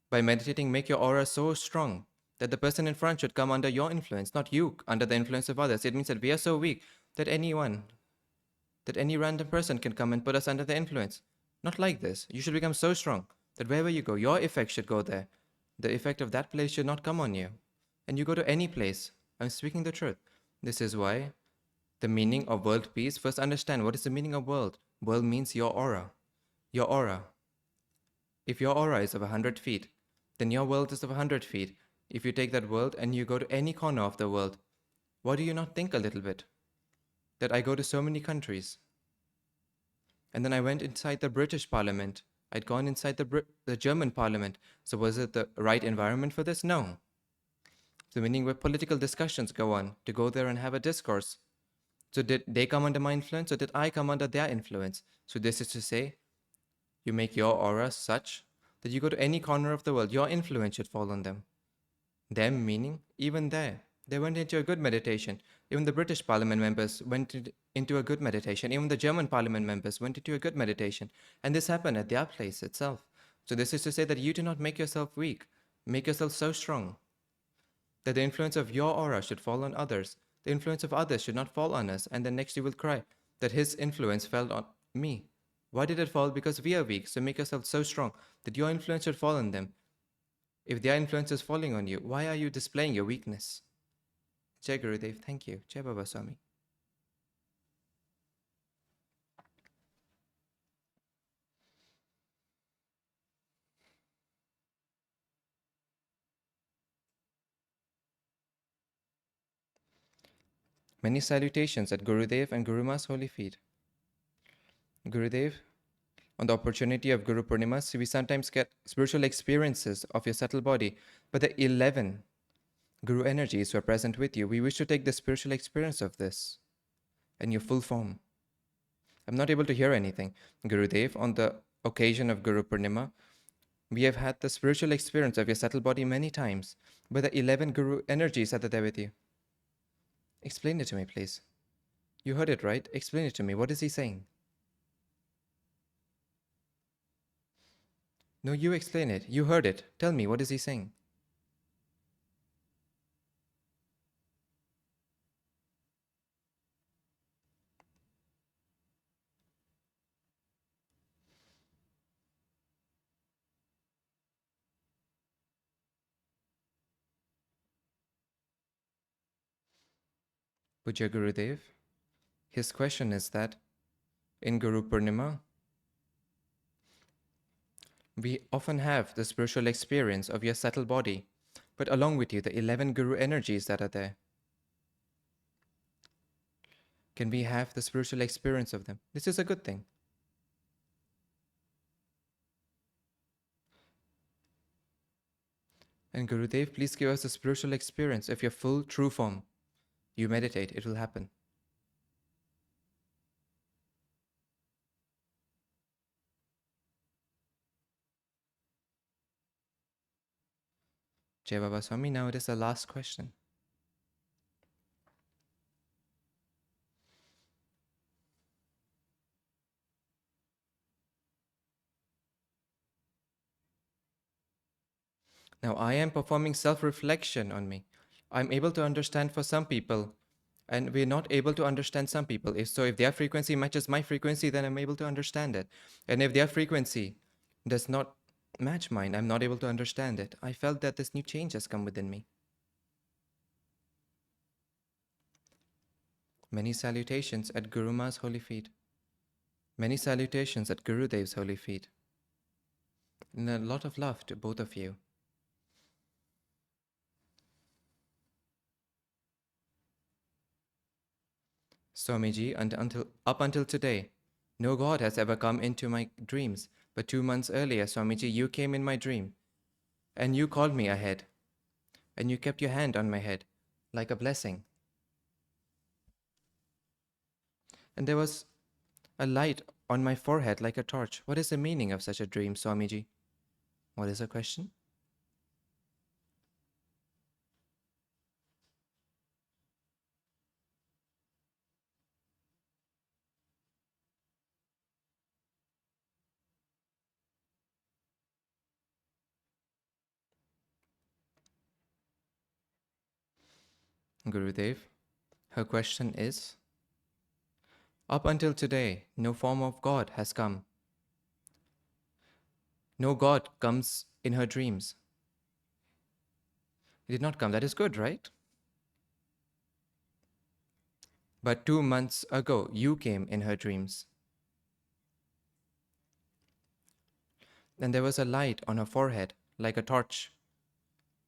S3: By meditating, make your aura so strong that the person in front should come under your influence, not you under the influence of others. It means that we are so weak that any random person can come and put us under the influence. Not like this. You should become so strong that wherever you go, your effect should go there. The effect of that place should not come on you. And you go to any place. I'm speaking the truth. This is why the meaning of world peace, first understand what is the meaning of world. World means your aura. Your aura. If your aura is of 100 feet, then your world is of 100 feet. If you take that world and you go to any corner of the world, why do you not think a little bit? That I go to so many countries. And then I went inside the British Parliament. I'd gone inside the German Parliament. So was it the right environment for this? No. The meaning where political discussions go on, to go there and have a discourse. So did they come under my influence or did I come under their influence? So this is to say, you make your aura such that you go to any corner of the world, your influence should fall on them. Them meaning, even there, they went into a good meditation. Even the British Parliament members went into a good meditation. Even the German Parliament members went into a good meditation. And this happened at their place itself. So this is to say that you do not make yourself weak. Make yourself so strong that the influence of your aura should fall on others. The influence of others should not fall on us, and then next you will cry that his influence fell on me. Why did it fall? Because we are weak, so make yourself so strong that your influence should fall on them. If their influence is falling on you, why are you displaying your weakness? Jai Gurudev, thank you. Jai Baba Swami. Many salutations at Gurudev and Guruma's holy feet. Gurudev, on the opportunity of Guru Purnima, we sometimes get spiritual experiences of your subtle body, but the 11 Guru energies who are present with you, we wish to take the spiritual experience of this in your full form. I'm not able to hear anything. Gurudev, on the occasion of Guru Purnima, we have had the spiritual experience of your subtle body many times, but the 11 Guru energies are there with you. Explain it to me, please. You heard it, right? Explain it to me. What is he saying? No, you explain it. You heard it. Tell me, what is he saying? Pujya Gurudev, his question is that in Guru Purnima, we often have the spiritual experience of your subtle body, but along with you, the 11 Guru energies that are there. Can we have the spiritual experience of them? This is a good thing. And Gurudev, please give us the spiritual experience of your full true form. You meditate, it will happen. Jai Baba Swami, now it is the last question. Now I am performing self-reflection on me. I'm able to understand for some people, and we're not able to understand some people. If their frequency matches my frequency, then I'm able to understand it. And if their frequency does not match mine, I'm not able to understand it. I felt that this new change has come within me. Many salutations at Guru Ma's holy feet. Many salutations at Guru Dev's holy feet. And a lot of love to both of you. Swamiji, up until today, no God has ever come into my dreams. But 2 months earlier, Swamiji, you came in my dream. And you called me ahead. And you kept your hand on my head, like a blessing. And there was a light on my forehead like a torch. What is the meaning of such a dream, Swamiji? What is the question? Gurudev, her question is, up until today, no form of God has come. No God comes in her dreams. He did not come. That is good, right? But 2 months ago, you came in her dreams. And there was a light on her forehead, like a torch.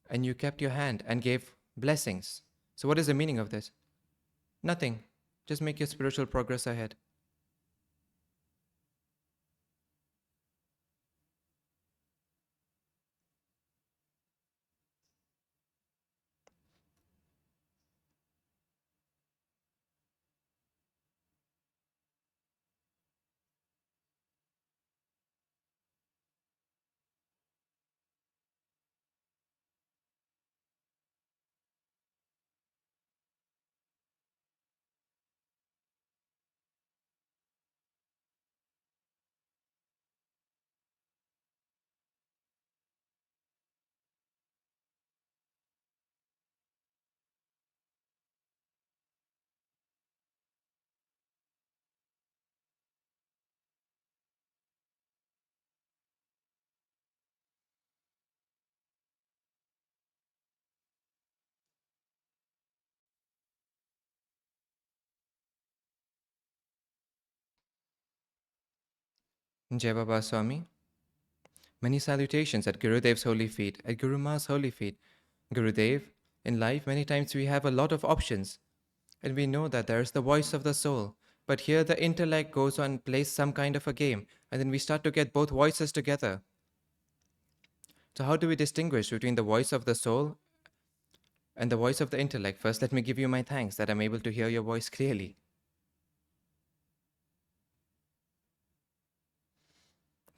S3: And you kept your hand and gave blessings. So what is the meaning of this? Nothing. Just make your spiritual progress ahead. Jai Baba Swami. Many salutations at Gurudev's holy feet, at Guru Ma's holy feet. Gurudev, in life, many times we have a lot of options, and we know that there is the voice of the soul. But here the intellect goes on and plays some kind of a game, and then we start to get both voices together. So how do we distinguish between the voice of the soul and the voice of the intellect? First, let me give you my thanks that I'm able to hear your voice clearly.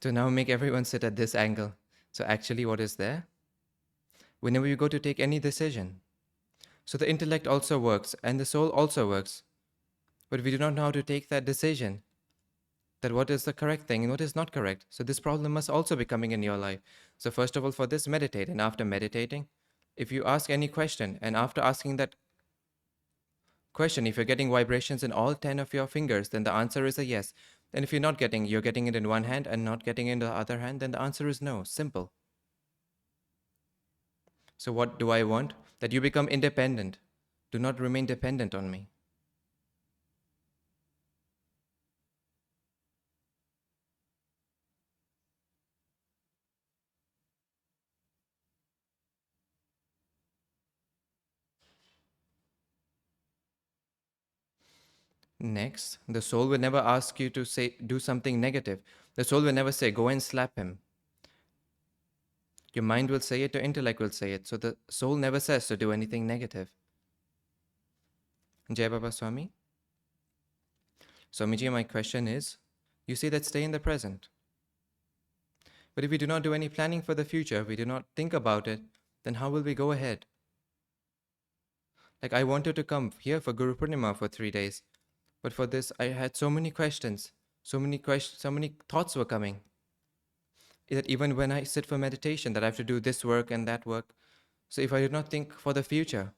S3: So now make everyone sit at this angle. So actually what is there? Whenever you go to take any decision, so the intellect also works and the soul also works. But we do not know how to take that decision, that what is the correct thing and what is not correct. So this problem must also be coming in your life. So first of all, for this, meditate. And after meditating, if you ask any question, and after asking that question, if you're getting vibrations in all 10 of your fingers, then the answer is a yes. And if you're getting it in one hand and not getting it in the other hand, then the answer is no. Simple. So what do I want? That you become independent. Do not remain dependent on me. Next, the soul will never ask you to do something negative. The soul will never say, go and slap him. Your mind will say it, your intellect will say it. So the soul never says to do anything negative. Jai Baba Swami. Swamiji, my question is, you say that stay in the present. But if we do not do any planning for the future, we do not think about it, then how will we go ahead? Like I wanted to come here for Guru Purnima for 3 days. But for this, I had so many questions, so many thoughts were coming. that even when I sit for meditation, that I have to do this work and that work. So if I do not think for the future,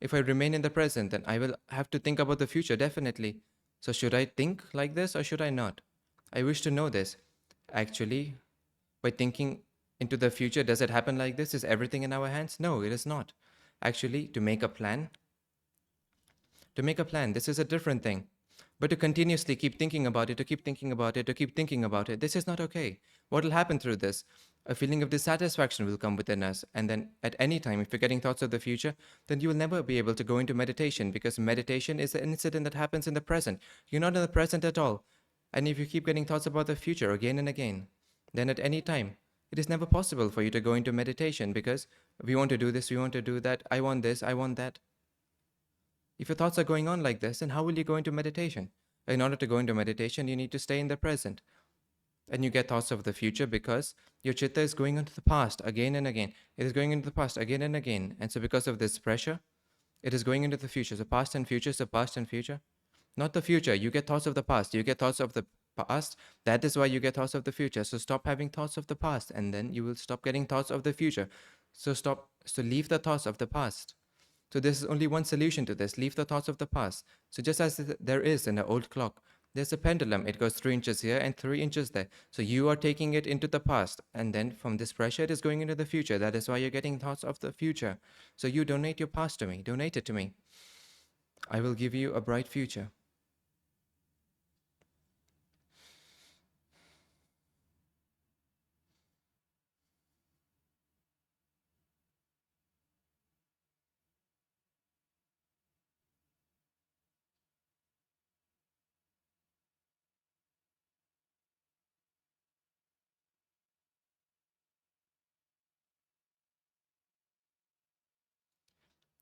S3: if I remain in the present, then I will have to think about the future, definitely. So should I think like this or should I not? I wish to know this. Actually, by thinking into the future, does it happen like this? Is everything in our hands? No, it is not. Actually, to make a plan, this is a different thing. But to continuously keep thinking about it, to keep thinking about it, to keep thinking about it, this is not okay. What will happen through this? A feeling of dissatisfaction will come within us. And then at any time, if you're getting thoughts of the future, then you will never be able to go into meditation, because meditation is an incident that happens in the present. You're not in the present at all. And if you keep getting thoughts about the future again and again, then at any time, it is never possible for you to go into meditation, because we want to do this, we want to do that, I want this, I want that. If your thoughts are going on like this, then how will you go into meditation? In order to go into meditation, you need to stay in the present. And you get thoughts of the future because your chitta is going into the past again and again. It is going into the past again and again. And so because of this pressure, it is going into the future. So past and future, so past and future. Not the future. You get thoughts of the past. You get thoughts of the past. That is why you get thoughts of the future. So stop having thoughts of the past, and then you will stop getting thoughts of the future. So leave the thoughts of the past. So there's only one solution to this. Leave the thoughts of the past. So just as there is in an old clock, there's a pendulum. It goes 3 inches here and 3 inches there. So you are taking it into the past. And then from this pressure, it is going into the future. That is why you're getting thoughts of the future. So you donate your past to me. Donate it to me. I will give you a bright future.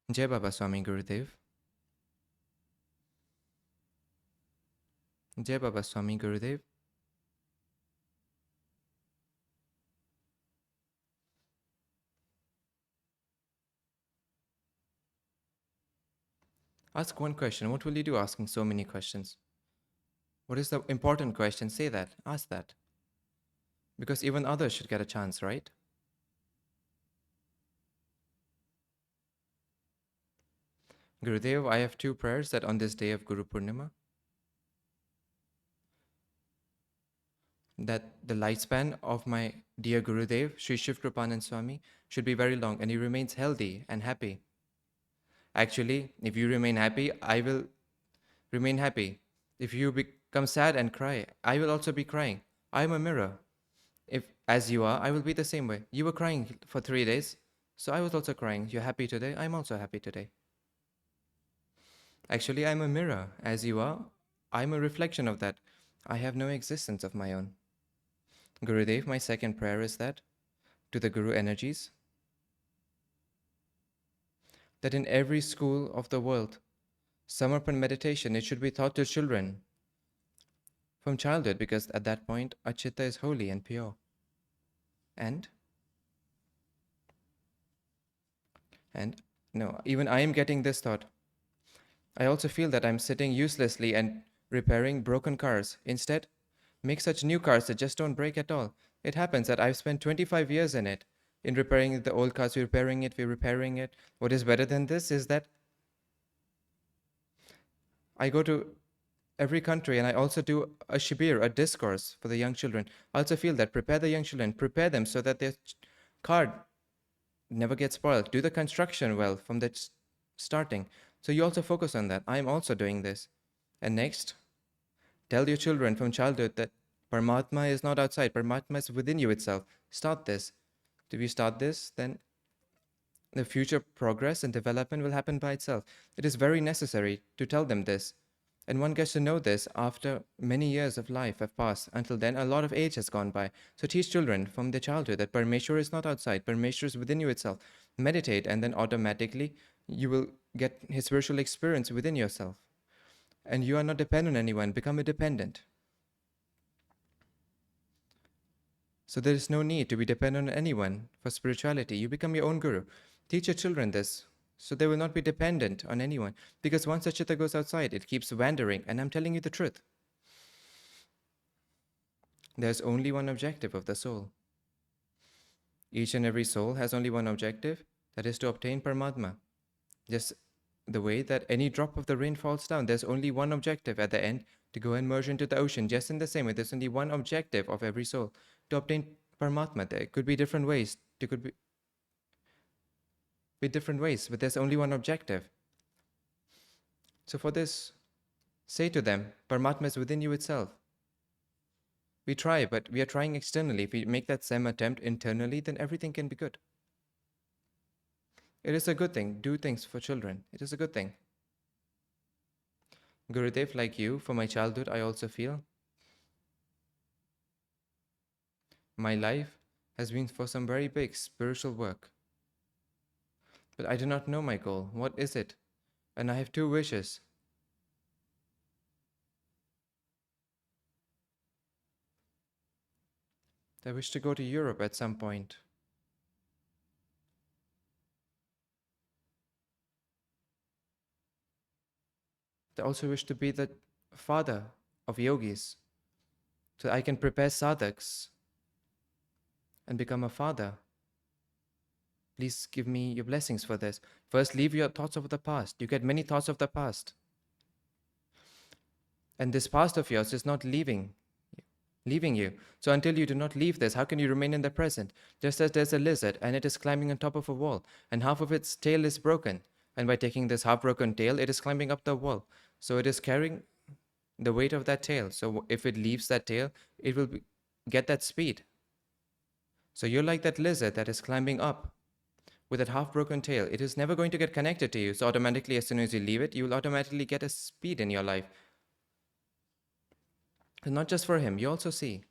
S3: Jai Baba Swami Gurudev. Jai Baba Swami Gurudev. Ask one question. What will you do asking so many questions? What is the important question? Say that. Ask that. Because even others should get a chance, right? Gurudev, I have 2 prayers that on this day of Guru Purnima, that the lifespan of my dear Gurudev, Shree Shivkrupanand Swami, should be very long and he remains healthy and happy. Actually, if you remain happy, I will remain happy. If you become sad and cry, I will also be crying. I am a mirror. If, as you are, I will be the same way. You were crying for 3 days, so I was also crying. You're happy today, I'm also happy today. Actually, I'm a mirror. As you are, I'm a reflection of that. I have no existence of my own. Gurudev, my second prayer is that, to the Guru energies, that in every school of the world, Samapan meditation, it should be taught to children from childhood, because at that point, our chitta is holy and pure. And no, even I am getting this thought. I also feel that I'm sitting uselessly and repairing broken cars. Instead, make such new cars that just don't break at all. It happens that I've spent 25 years in it, in repairing the old cars. We're repairing it. What is better than this is that I go to every country and I also do a shibir, a discourse for the young children. I also feel that prepare the young children, prepare them so that their car never gets spoiled. Do the construction well from the starting. So you also focus on that. I am also doing this. And next, tell your children from childhood that Paramatma is not outside. Paramatma is within you itself. Start this. If you start this, then the future progress and development will happen by itself. It is very necessary to tell them this. And one gets to know this after many years of life have passed. Until then, a lot of age has gone by. So teach children from their childhood that Parameshwar is not outside. Parameshwar is within you itself. Meditate, and then automatically you will get his spiritual experience within yourself. And you are not dependent on anyone. Become independent. So there is no need to be dependent on anyone for spirituality. You become your own guru. Teach your children this, so they will not be dependent on anyone. Because once the chitta goes outside, it keeps wandering. And I'm telling you the truth. There's only one objective of the soul. Each and every soul has only one objective, that is to obtain Paramatma. Just the way that any drop of the rain falls down, there's only one objective at the end, to go and merge into the ocean. Just in the same way, there's only one objective of every soul, to obtain Paramatma. There could be different ways, there could be different ways, but there's only one objective. So for this, say to them, Paramatma is within you itself. We try, but we are trying externally. If we make that same attempt internally, then everything can be good. It is a good thing. Do things for children. It is a good thing. Gurudev, like you, for my childhood, I also feel my life has been for some very big spiritual work. But I do not know my goal. What is it? And I have two wishes. I wish to go to Europe at some point. I also wish to be the father of yogis, so I can prepare sadhaks and become a father. Please give me your blessings for this. First, leave your thoughts of the past. You get many thoughts of the past. And this past of yours is not leaving you. So until you do not leave this, how can you remain in the present? Just as there's a lizard and it is climbing on top of a wall and half of its tail is broken. And by taking this half broken tail, it is climbing up the wall. So it is carrying the weight of that tail. So if it leaves that tail, it will get that speed. So you're like that lizard that is climbing up with that half broken tail. It is never going to get connected to you. So automatically, as soon as you leave it, you will automatically get a speed in your life. And not just for him, you also see.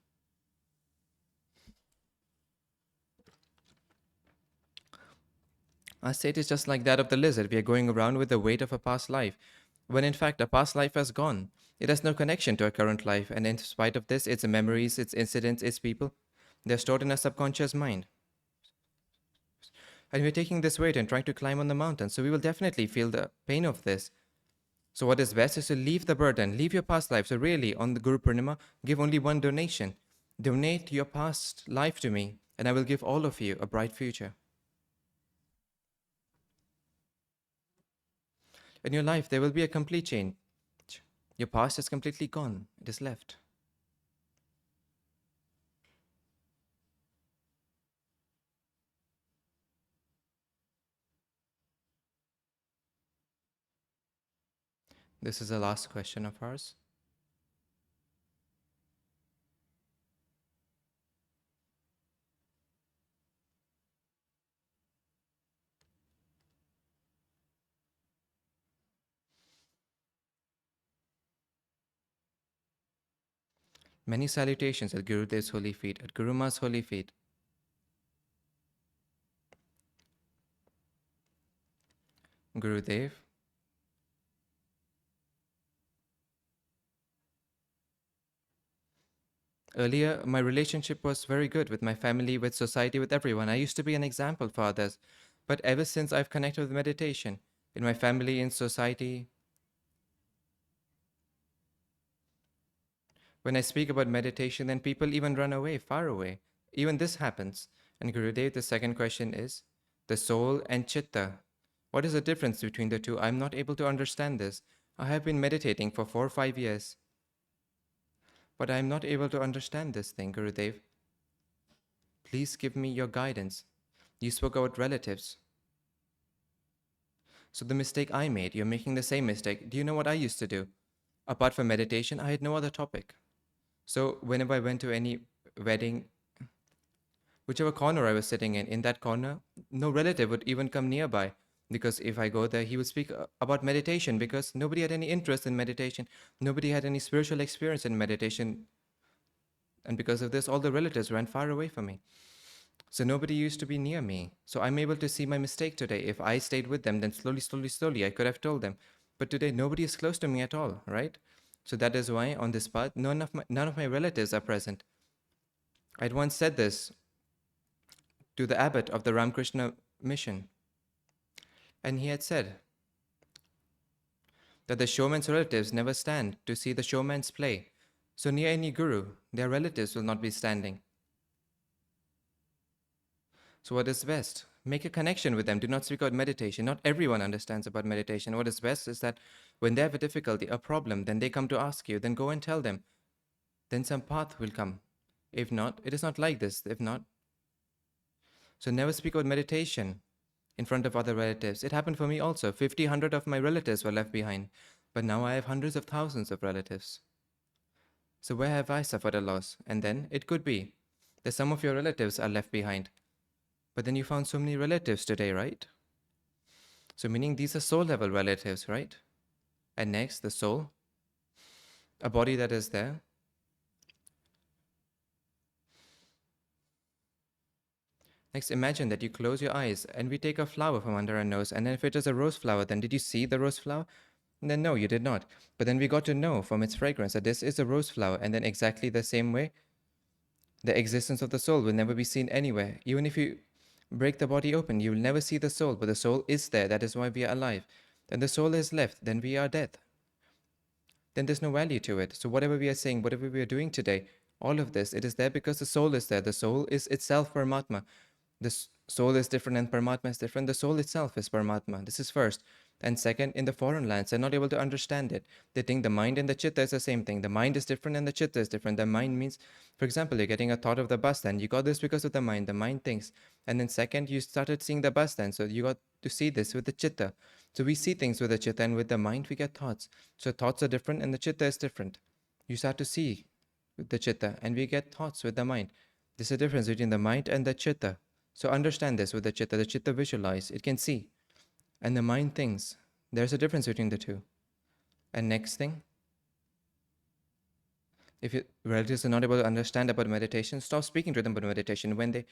S3: Our state is just like that of the lizard. We are going around with the weight of a past life, when in fact a past life has gone. It has no connection to a current life, and in spite of this, its memories, its incidents, its people, they're stored in a subconscious mind. And we're taking this weight and trying to climb on the mountain, so we will definitely feel the pain of this. So what is best is to leave the burden, leave your past life. So really, on the Guru Purnima, give only one donation. Donate your past life to me, and I will give all of you a bright future. In your life, there will be a complete change. Your past is completely gone. It is left. This is the last question of ours. Many salutations at Gurudev's holy feet, at Guru Ma's holy feet. Gurudev, earlier, my relationship was very good with my family, with society, with everyone. I used to be an example for others. But ever since I've connected with meditation, in my family, in society, when I speak about meditation, then people even run away, far away. Even this happens. And Gurudev, the second question is, the soul and chitta. What is the difference between the two? I'm not able to understand this. I have been meditating for 4 or 5 years. But I'm not able to understand this thing, Gurudev. Please give me your guidance. You spoke about relatives. So the mistake I made, you're making the same mistake. Do you know what I used to do? Apart from meditation, I had no other topic. So whenever I went to any wedding, whichever corner I was sitting in that corner, no relative would even come nearby. Because if I go there, he would speak about meditation, because nobody had any interest in meditation. Nobody had any spiritual experience in meditation. And because of this, all the relatives ran far away from me. So nobody used to be near me. So I'm able to see my mistake today. If I stayed with them, then slowly, I could have told them. But today, nobody is close to me at all, right? So that is why on this path, none of my relatives are present. I'd once said this to the abbot of the Ramakrishna mission. And he had said that the showman's relatives never stand to see the showman's play. So near any guru, their relatives will not be standing. So what is best? Make a connection with them. Do not speak about meditation. Not everyone understands about meditation. What is best is that when they have a difficulty, a problem, then they come to ask you, then go and tell them. Then some path will come. If not, it is not like this. If not, so never speak about meditation in front of other relatives. It happened for me also. 50, 100 of my relatives were left behind. But now I have hundreds of thousands of relatives. So where have I suffered a loss? And then it could be that some of your relatives are left behind. But then you found so many relatives today, right? So meaning these are soul level relatives, right? And next, the soul, a body that is there. Next, imagine that you close your eyes and we take a flower from under our nose. And then if it is a rose flower, then did you see the rose flower? And then no, you did not. But then we got to know from its fragrance that this is a rose flower. And then exactly the same way, the existence of the soul will never be seen anywhere. Even if you break the body open, you will never see the soul. But the soul is there. That is why we are alive. Then the soul is left. Then we are dead. Then there's no value to it. So whatever we are saying, whatever we are doing today, all of this, it is there because the soul is there. The soul is itself Paramatma. The soul is different and Paramatma is different. The soul itself is Paramatma. This is first. And second, in the foreign lands, they're not able to understand it. They think the mind and the chitta is the same thing. The mind is different and the chitta is different. The mind means, for example, you're getting a thought of the bus stand. You got this because of the mind. The mind thinks. And then second, you started seeing the bus stand. So you got to see this with the chitta. So we see things with the chitta, and with the mind we get thoughts. So thoughts are different and the chitta is different. You start to see with the chitta and we get thoughts with the mind. There's a difference between the mind and the chitta. So understand this with the chitta. The chitta visualize, it can see. And the mind thinks. There's a difference between the two. And next thing, if your relatives are not able to understand about meditation, stop speaking to them about meditation. When they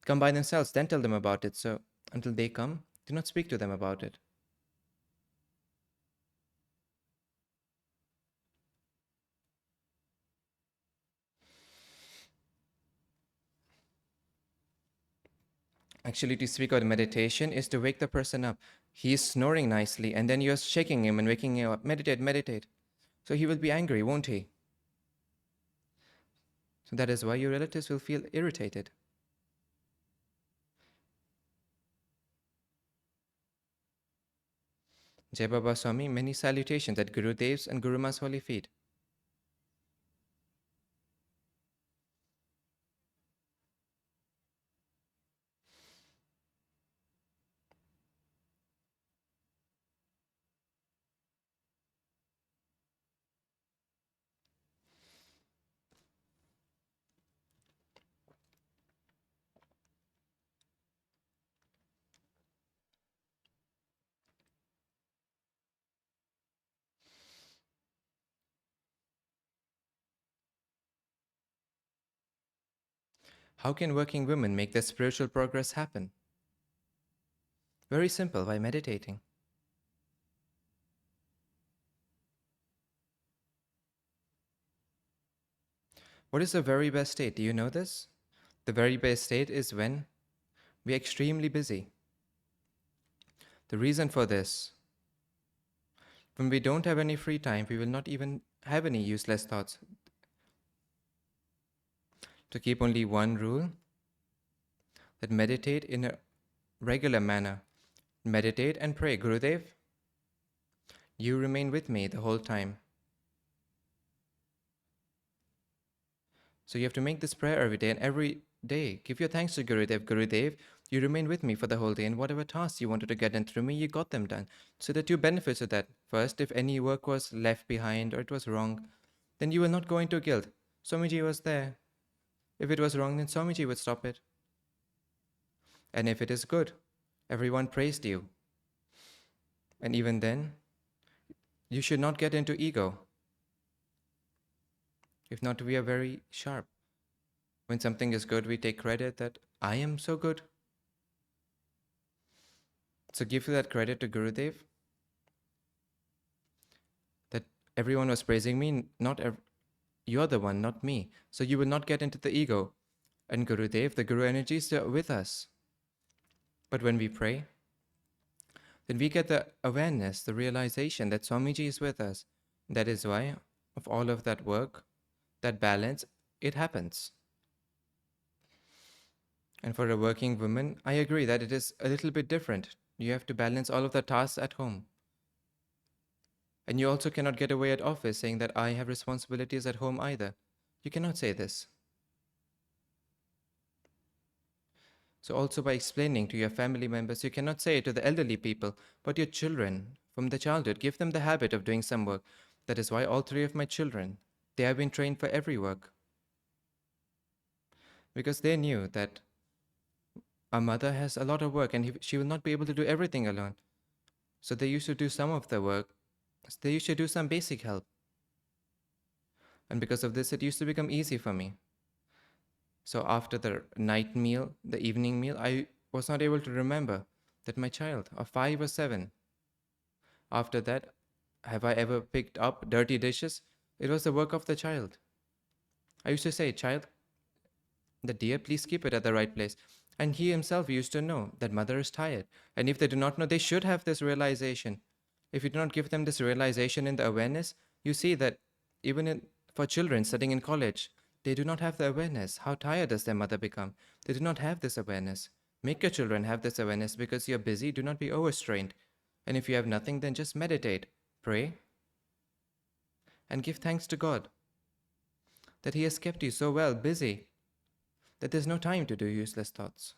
S3: come by themselves, then tell them about it. So until they come, do not speak to them about it. Actually, to speak about meditation is to wake the person up. He is snoring nicely, and then you're shaking him and waking him up. Meditate, meditate. So he will be angry, won't he? So that is why your relatives will feel irritated. Jai Baba Swami, many salutations at Gurudev's and Guru Ma's holy feet. How can working women make their spiritual progress happen? Very simple, by meditating. What is the very best state? Do you know this? The very best state is when we are extremely busy. The reason for this, when we don't have any free time, we will not even have any useless thoughts. To keep only one rule, that meditate in a regular manner. Meditate and pray. Gurudev, you remain with me the whole time. So you have to make this prayer every day, and every day give your thanks to Gurudev. Gurudev, you remain with me for the whole day, and whatever tasks you wanted to get done through me, you got them done. So the two benefits of that. First, if any work was left behind or it was wrong, then you will not go into guilt. Swamiji was there. If it was wrong, then Swamiji would stop it. And if it is good, everyone praised you. And even then, you should not get into ego. If not, we are very sharp. When something is good, we take credit that I am so good. So give that credit to Gurudev. That everyone was praising me, you're the one, not me. So you will not get into the ego. And Gurudev, the Guru energies are with us. But when we pray, then we get the awareness, the realization that Swamiji is with us. That is why, of all of that work, that balance, it happens. And for a working woman, I agree that it is a little bit different. You have to balance all of the tasks at home. And you also cannot get away at office saying that I have responsibilities at home either. You cannot say this. So also by explaining to your family members, you cannot say it to the elderly people, but your children, from the childhood, give them the habit of doing some work. That is why all three of my children, they have been trained for every work. Because they knew that our mother has a lot of work and she will not be able to do everything alone. So they used to do some of the work. They used to do some basic help. And because of this, it used to become easy for me. So after the night meal, the evening meal, I was not able to remember that my child of 5 or 7. After that, have I ever picked up dirty dishes? It was the work of the child. I used to say, child, the dear, please keep it at the right place. And he himself used to know that mother is tired. And if they do not know, they should have this realization. If you do not give them this realization and the awareness, you see that even for children studying in college, they do not have the awareness. How tired does their mother become? They do not have this awareness. Make your children have this awareness because you're busy. Do not be overstrained. And if you have nothing, then just meditate, pray, and give thanks to God that He has kept you so well busy that there's no time to do useless thoughts.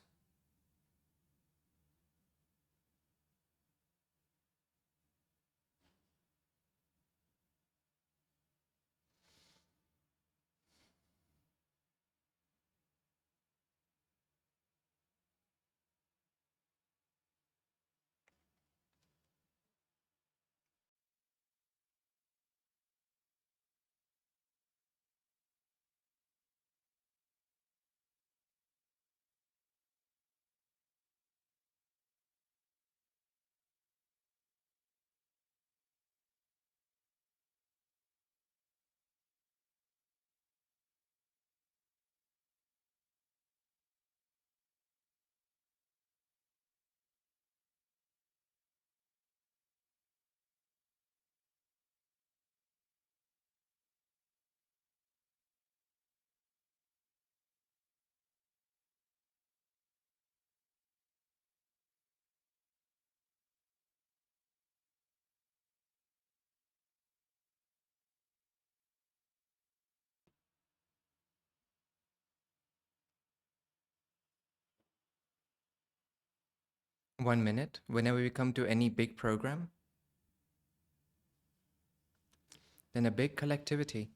S3: One minute, whenever we come to any big program, then a big collectivity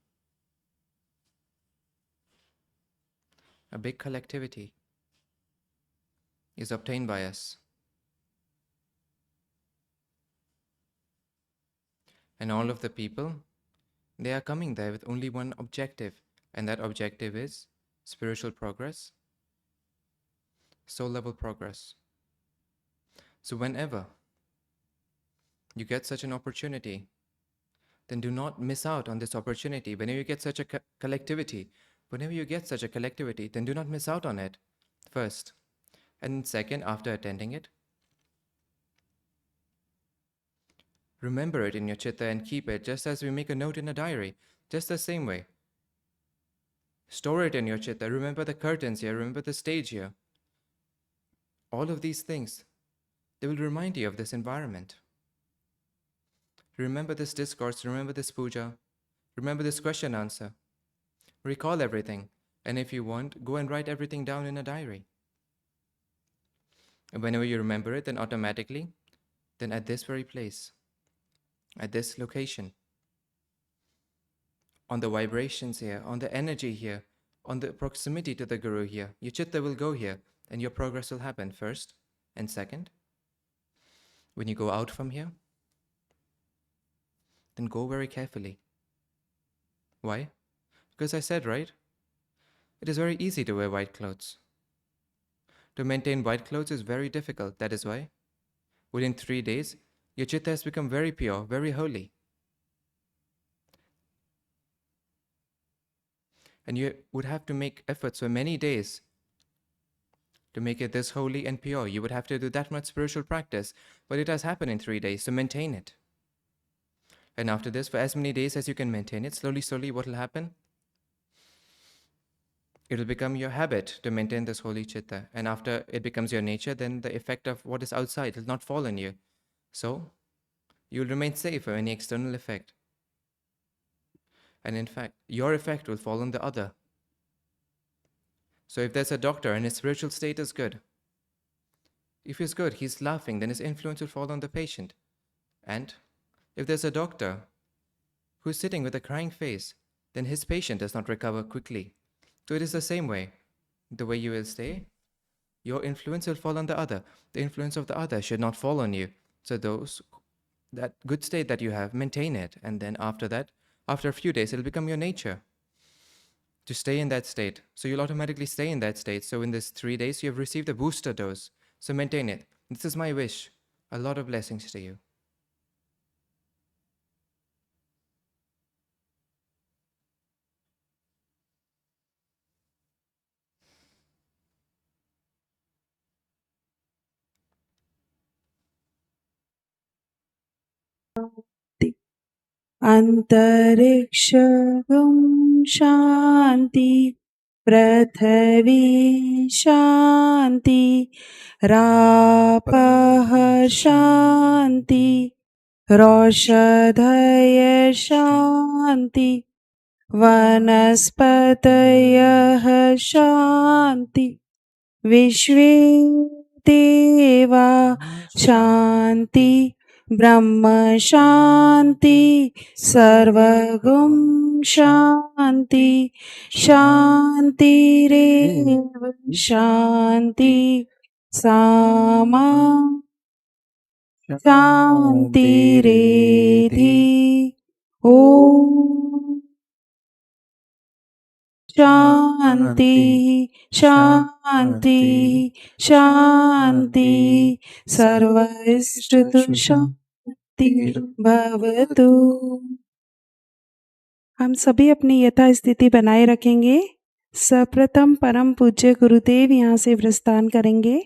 S3: is obtained by us. And all of the people, they are coming there with only one objective, and that objective is spiritual progress, soul level progress. So whenever you get such an opportunity, then do not miss out on this opportunity. Whenever you get such a collectivity, then do not miss out on it, first. And second, after attending it, remember it in your chitta and keep it just as we make a note in a diary, just the same way. Store it in your chitta. Remember the curtains here, remember the stage here. All of these things, they will remind you of this environment. Remember this discourse, remember this puja, remember this question answer. Recall everything, and if you want, go and write everything down in a diary. And whenever you remember it, then automatically, then at this very place, at this location, on the vibrations here, on the energy here, on the proximity to the Guru here, your chitta will go here, and your progress will happen first. And second, when you go out from here, then go very carefully. Why? Because I said, right? It is very easy to wear white clothes. To maintain white clothes is very difficult. That is why, within 3 days, your chitta has become very pure, very holy. And you would have to make efforts for many days to make it this holy and pure. You would have to do that much spiritual practice, but it has happened in 3 days, so maintain it. And after this, for as many days as you can maintain it, slowly, what will happen? it'll become your habit to maintain this holy chitta. And after it becomes your nature, then the effect of what is outside will not fall on you. So you'll remain safe from any external effect. And in fact, your effect will fall on the other. So if there's a doctor and his spiritual state is good, if he's good, he's laughing, then his influence will fall on the patient. And if there's a doctor who's sitting with a crying face, then his patient does not recover quickly. So it is the same way. The way you will stay, your influence will fall on the other. The influence of the other should not fall on you. So that good state that you have, maintain it. And then after that, after a few days, it'll become your nature to stay in that state. So you'll automatically stay in that state. So in this 3 days, you have received a booster dose. So maintain it. This is my wish. A lot of blessings to you.
S2: अंतरिक्षगं शान्ति पृथ्वी शान्ति रापः शान्ति रोषधय शान्ति वनस्पतयः शान्ति विश्वे देवा शान्ति ब्रह्म शान्ति सर्वगुं शान्ति शान्तिरेव शान्ति सामा शान्तिरेधि ॐ शान्ति शान्ति शान्ति सर्वैस्तु शान्ति भवतु। हम सभी अपनी यथा स्थिति बनाए रखेंगे। सर्वप्रथम परम पूज्य गुरुदेव यहाँ से प्रस्थान करेंगे।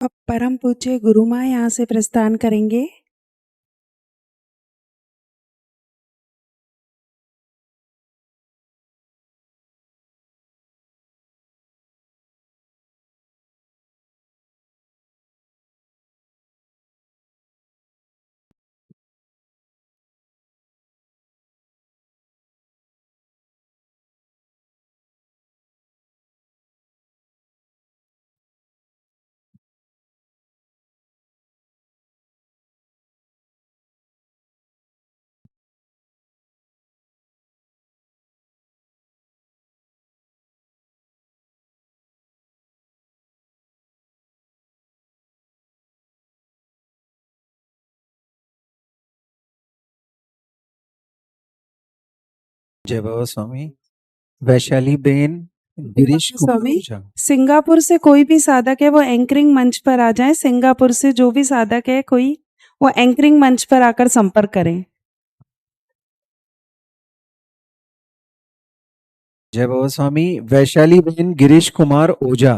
S2: अब परम पूज्य गुरु माँ यहाँ से प्रस्थान करेंगे।
S5: जय बाबा स्वामी। वैशाली बेन, गिरीश
S2: स्वामी,
S5: कुमार।
S2: सिंगापुर से कोई भी साधक है वो एंकरिंग मंच पर आ जाए। सिंगापुर से जो भी साधक है कोई, वो एंकरिंग मंच पर आकर संपर्क करें।
S5: जय बाबा स्वामी। वैशाली बेन, गिरीश कुमार ओझा।